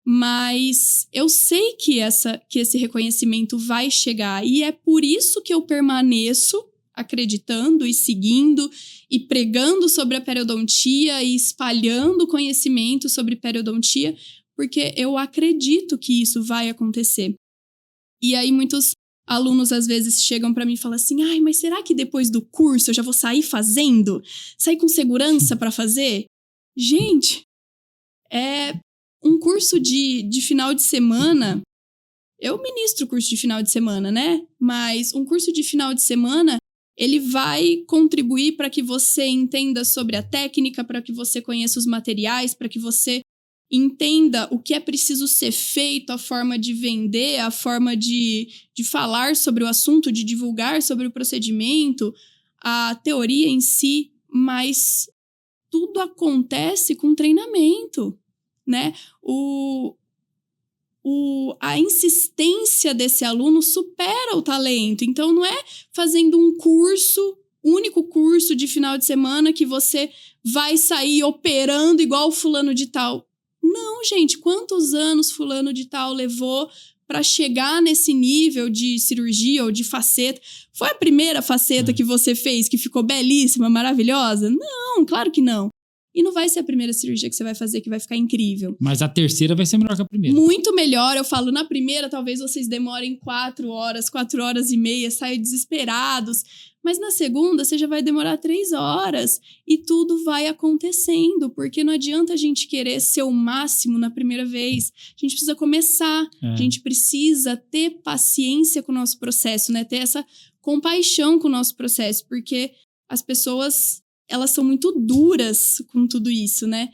Mas eu sei que esse reconhecimento vai chegar. E é por isso que eu permaneço acreditando e seguindo e pregando sobre a periodontia e espalhando conhecimento sobre periodontia, porque eu acredito que isso vai acontecer. E aí muitos alunos às vezes chegam para mim e falam assim: ai, mas será que depois do curso eu já vou sair fazendo? Sair com segurança para fazer? Gente, um curso de final de semana, eu ministro curso de final de semana, né? Mas um curso de final de semana, ele vai contribuir para que você entenda sobre a técnica, para que você conheça os materiais, para que você entenda o que é preciso ser feito, a forma de vender, a forma de falar sobre o assunto, de divulgar sobre o procedimento, a teoria em si, mas tudo acontece com treinamento, né? A insistência desse aluno supera o talento. Então, não é fazendo um único curso de final de semana que você vai sair operando igual o fulano de tal. Não, gente, quantos anos fulano de tal levou para chegar nesse nível de cirurgia ou de faceta? Foi a primeira faceta que você fez que ficou belíssima, maravilhosa? Não, claro que não. E não vai ser a primeira cirurgia que você vai fazer que vai ficar incrível. Mas a terceira vai ser melhor que a primeira. Muito melhor. Eu falo, na primeira talvez vocês demorem 4 horas e meia, saiam desesperados. Mas na segunda você já vai demorar 3 horas. E tudo vai acontecendo. Porque não adianta a gente querer ser o máximo na primeira vez. A gente precisa começar. A gente precisa ter paciência com o nosso processo, né? Ter essa compaixão com o nosso processo. Porque as pessoas, elas são muito duras com tudo isso, né?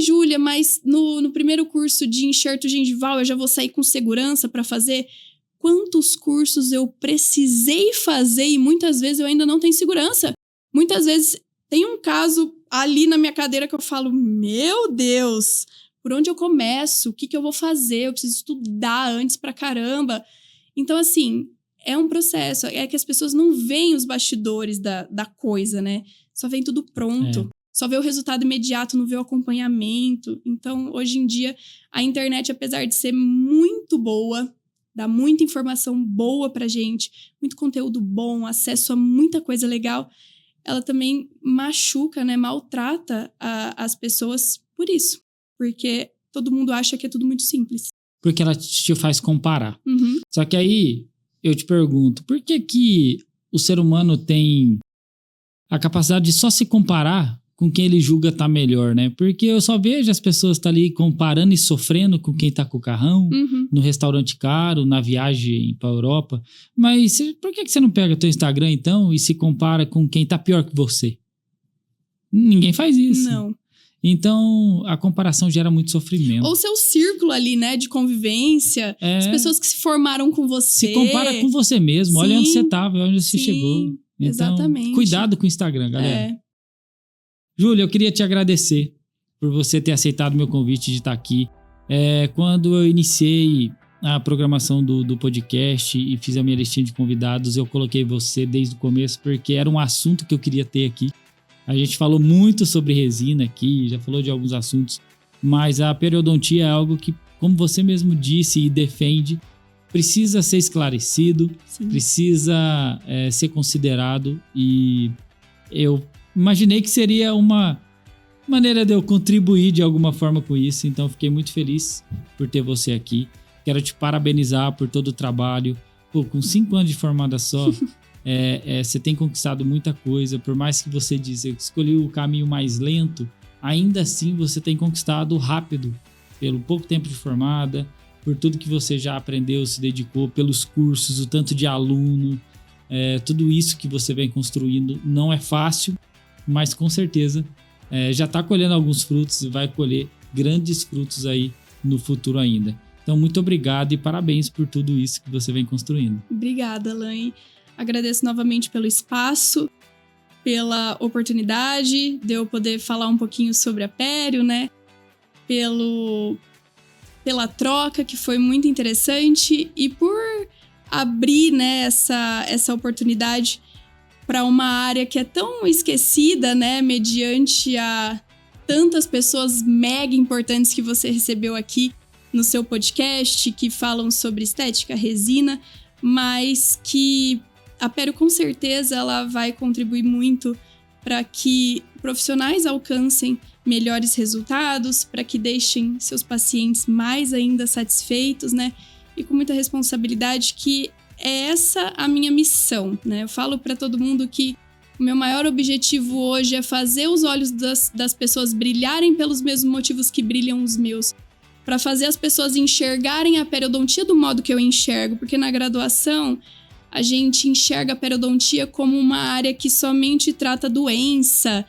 Júlia, mas no primeiro curso de enxerto gengival eu já vou sair com segurança para fazer? Quantos cursos eu precisei fazer e muitas vezes eu ainda não tenho segurança? Muitas vezes tem um caso ali na minha cadeira que eu falo, meu Deus, por onde eu começo? O que eu vou fazer? Eu preciso estudar antes pra caramba. Então, assim, é um processo. É que as pessoas não veem os bastidores da coisa, né? Só vem tudo pronto. Só vê o resultado imediato, não vê o acompanhamento. Então, hoje em dia, a internet, apesar de ser muito boa, dá muita informação boa pra gente, muito conteúdo bom, acesso a muita coisa legal, ela também machuca, né? Maltrata as pessoas por isso. Porque todo mundo acha que é tudo muito simples. Porque ela te faz comparar. Só que aí, eu te pergunto, por que o ser humano tem a capacidade de só se comparar com quem ele julga tá melhor, né? Porque eu só vejo as pessoas tá ali comparando e sofrendo com quem tá com o carrão, no restaurante caro, na viagem pra Europa. Mas por que você não pega teu Instagram, então, e se compara com quem tá pior que você? Ninguém faz isso. Não. Então, a comparação gera muito sofrimento. Ou seu círculo ali, né, de convivência, as pessoas que se formaram com você. Se compara com você mesmo, olha onde você tava, olha onde você chegou. Então, exatamente. Cuidado com o Instagram, galera. Júlia, eu queria te agradecer por você ter aceitado meu convite de estar aqui. Quando eu iniciei a programação do podcast e fiz a minha listinha de convidados, eu coloquei você desde o começo porque era um assunto que eu queria ter aqui. A gente falou muito sobre resina aqui, já falou de alguns assuntos, mas a periodontia é algo que, como você mesmo disse e defende, precisa ser esclarecido, precisa ser considerado, e eu imaginei que seria uma maneira de eu contribuir de alguma forma com isso, então fiquei muito feliz por ter você aqui. Quero te parabenizar por todo o trabalho. Pô, com 5 anos de formada só, você tem conquistado muita coisa. Por mais que você diz, eu escolhi o caminho mais lento, ainda assim você tem conquistado rápido, pelo pouco tempo de formada, por tudo que você já aprendeu, se dedicou, pelos cursos, o tanto de aluno, tudo isso que você vem construindo não é fácil, mas com certeza já está colhendo alguns frutos e vai colher grandes frutos aí no futuro ainda. Então, muito obrigado e parabéns por tudo isso que você vem construindo. Obrigada, Alain. Agradeço novamente pelo espaço, pela oportunidade de eu poder falar um pouquinho sobre a Pério, né? Pela troca, que foi muito interessante, e por abrir, né, essa oportunidade para uma área que é tão esquecida, né, mediante a tantas pessoas mega importantes que você recebeu aqui no seu podcast, que falam sobre estética, resina, mas que a Pério com certeza ela vai contribuir muito para que profissionais alcancem melhores resultados, para que deixem seus pacientes mais ainda satisfeitos, né? E com muita responsabilidade, que é essa a minha missão, né? Eu falo para todo mundo que o meu maior objetivo hoje é fazer os olhos das pessoas brilharem pelos mesmos motivos que brilham os meus, para fazer as pessoas enxergarem a periodontia do modo que eu enxergo, porque na graduação a gente enxerga a periodontia como uma área que somente trata doença,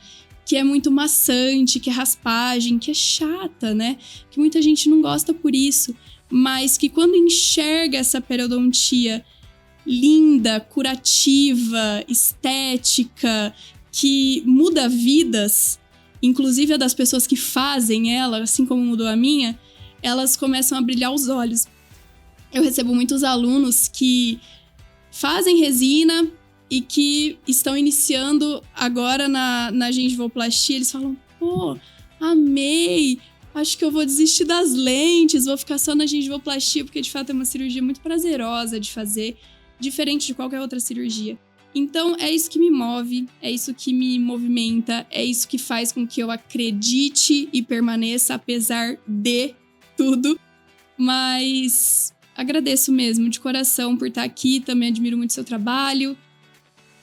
que é muito maçante, que é raspagem, que é chata, né? Que muita gente não gosta por isso, mas que quando enxerga essa periodontia linda, curativa, estética, que muda vidas, inclusive a das pessoas que fazem ela, assim como mudou a minha, elas começam a brilhar os olhos. Eu recebo muitos alunos que fazem resina e que estão iniciando agora na gengivoplastia. Eles falam, pô, amei, acho que eu vou desistir das lentes, vou ficar só na gengivoplastia, porque de fato é uma cirurgia muito prazerosa de fazer, diferente de qualquer outra cirurgia. Então é isso que me move, é isso que me movimenta, é isso que faz com que eu acredite e permaneça apesar de tudo. Mas agradeço mesmo, de coração, por estar aqui. Também admiro muito seu trabalho.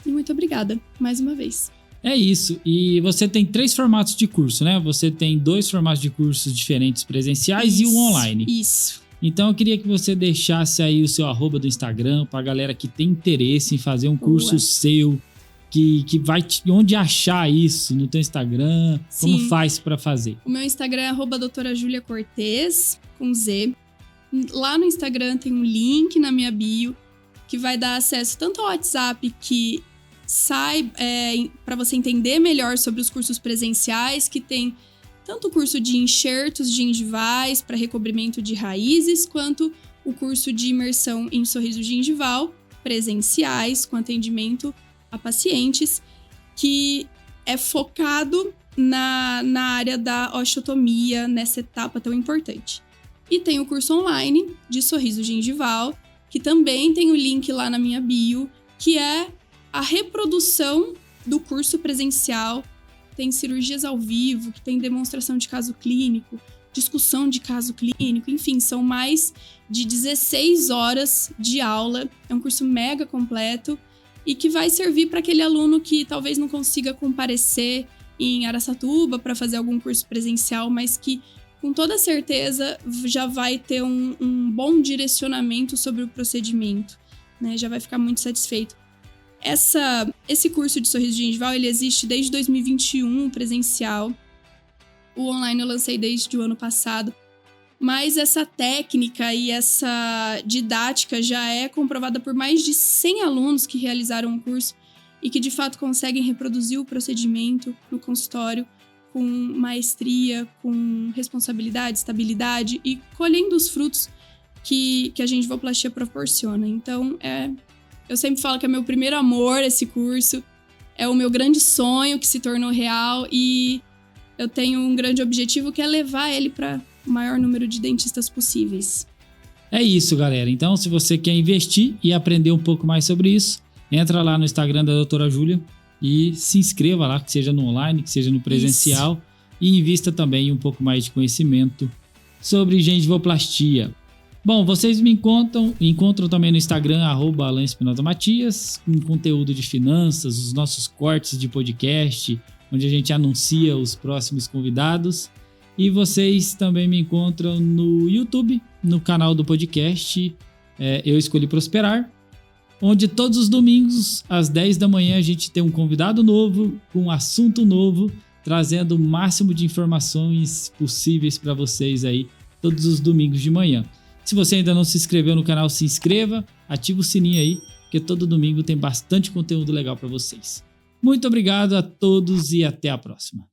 E muito obrigada, mais uma vez. É isso. E você tem 3 formatos de curso, né? Você tem 2 formatos de cursos diferentes, presenciais e um online. Isso. Então eu queria que você deixasse aí o seu @ do Instagram pra galera que tem interesse em fazer um curso seu, que vai onde achar isso no teu Instagram. Sim. Como faz pra fazer? O meu Instagram é @doutora-Julia-Cortez, com Z. Lá no Instagram tem um link na minha bio que vai dar acesso tanto ao WhatsApp, que sai para você entender melhor sobre os cursos presenciais, que tem tanto o curso de enxertos gengivais para recobrimento de raízes, quanto o curso de imersão em sorriso gengival, presenciais, com atendimento a pacientes, que é focado na área da osteotomia, nessa etapa tão importante. E tem o curso online de sorriso gengival, que também tem o link lá na minha bio, que é a reprodução do curso presencial. Tem cirurgias ao vivo, que tem demonstração de caso clínico, discussão de caso clínico, enfim, são mais de 16 horas de aula. É um curso mega completo e que vai servir para aquele aluno que talvez não consiga comparecer em Araçatuba para fazer algum curso presencial, mas que com toda certeza já vai ter um bom direcionamento sobre o procedimento, né? Já vai ficar muito satisfeito. Esse curso de sorriso gengival, ele existe desde 2021, presencial. O online eu lancei desde o ano passado. Mas essa técnica e essa didática já é comprovada por mais de 100 alunos que realizaram o curso e que de fato conseguem reproduzir o procedimento no consultório com maestria, com responsabilidade, estabilidade e colhendo os frutos que a gengivoplastia proporciona. Então, eu sempre falo que é meu primeiro amor esse curso, é o meu grande sonho que se tornou real e eu tenho um grande objetivo que é levar ele para o maior número de dentistas possíveis. É isso, galera. Então, se você quer investir e aprender um pouco mais sobre isso, entra lá no Instagram da doutora Júlia e se inscreva lá, que seja no online, que seja no presencial. Isso. E invista também um pouco mais de conhecimento sobre gengivoplastia. Bom, vocês me encontram também no Instagram, @AlanEspinosaMatias, com conteúdo de finanças, os nossos cortes de podcast, onde a gente anuncia os próximos convidados. E vocês também me encontram no YouTube, no canal do podcast Eu Escolhi Prosperar, onde todos os domingos, às 10 da manhã, a gente tem um convidado novo, com um assunto novo, trazendo o máximo de informações possíveis para vocês aí, todos os domingos de manhã. Se você ainda não se inscreveu no canal, se inscreva, ativa o sininho aí, porque todo domingo tem bastante conteúdo legal para vocês. Muito obrigado a todos e até a próxima.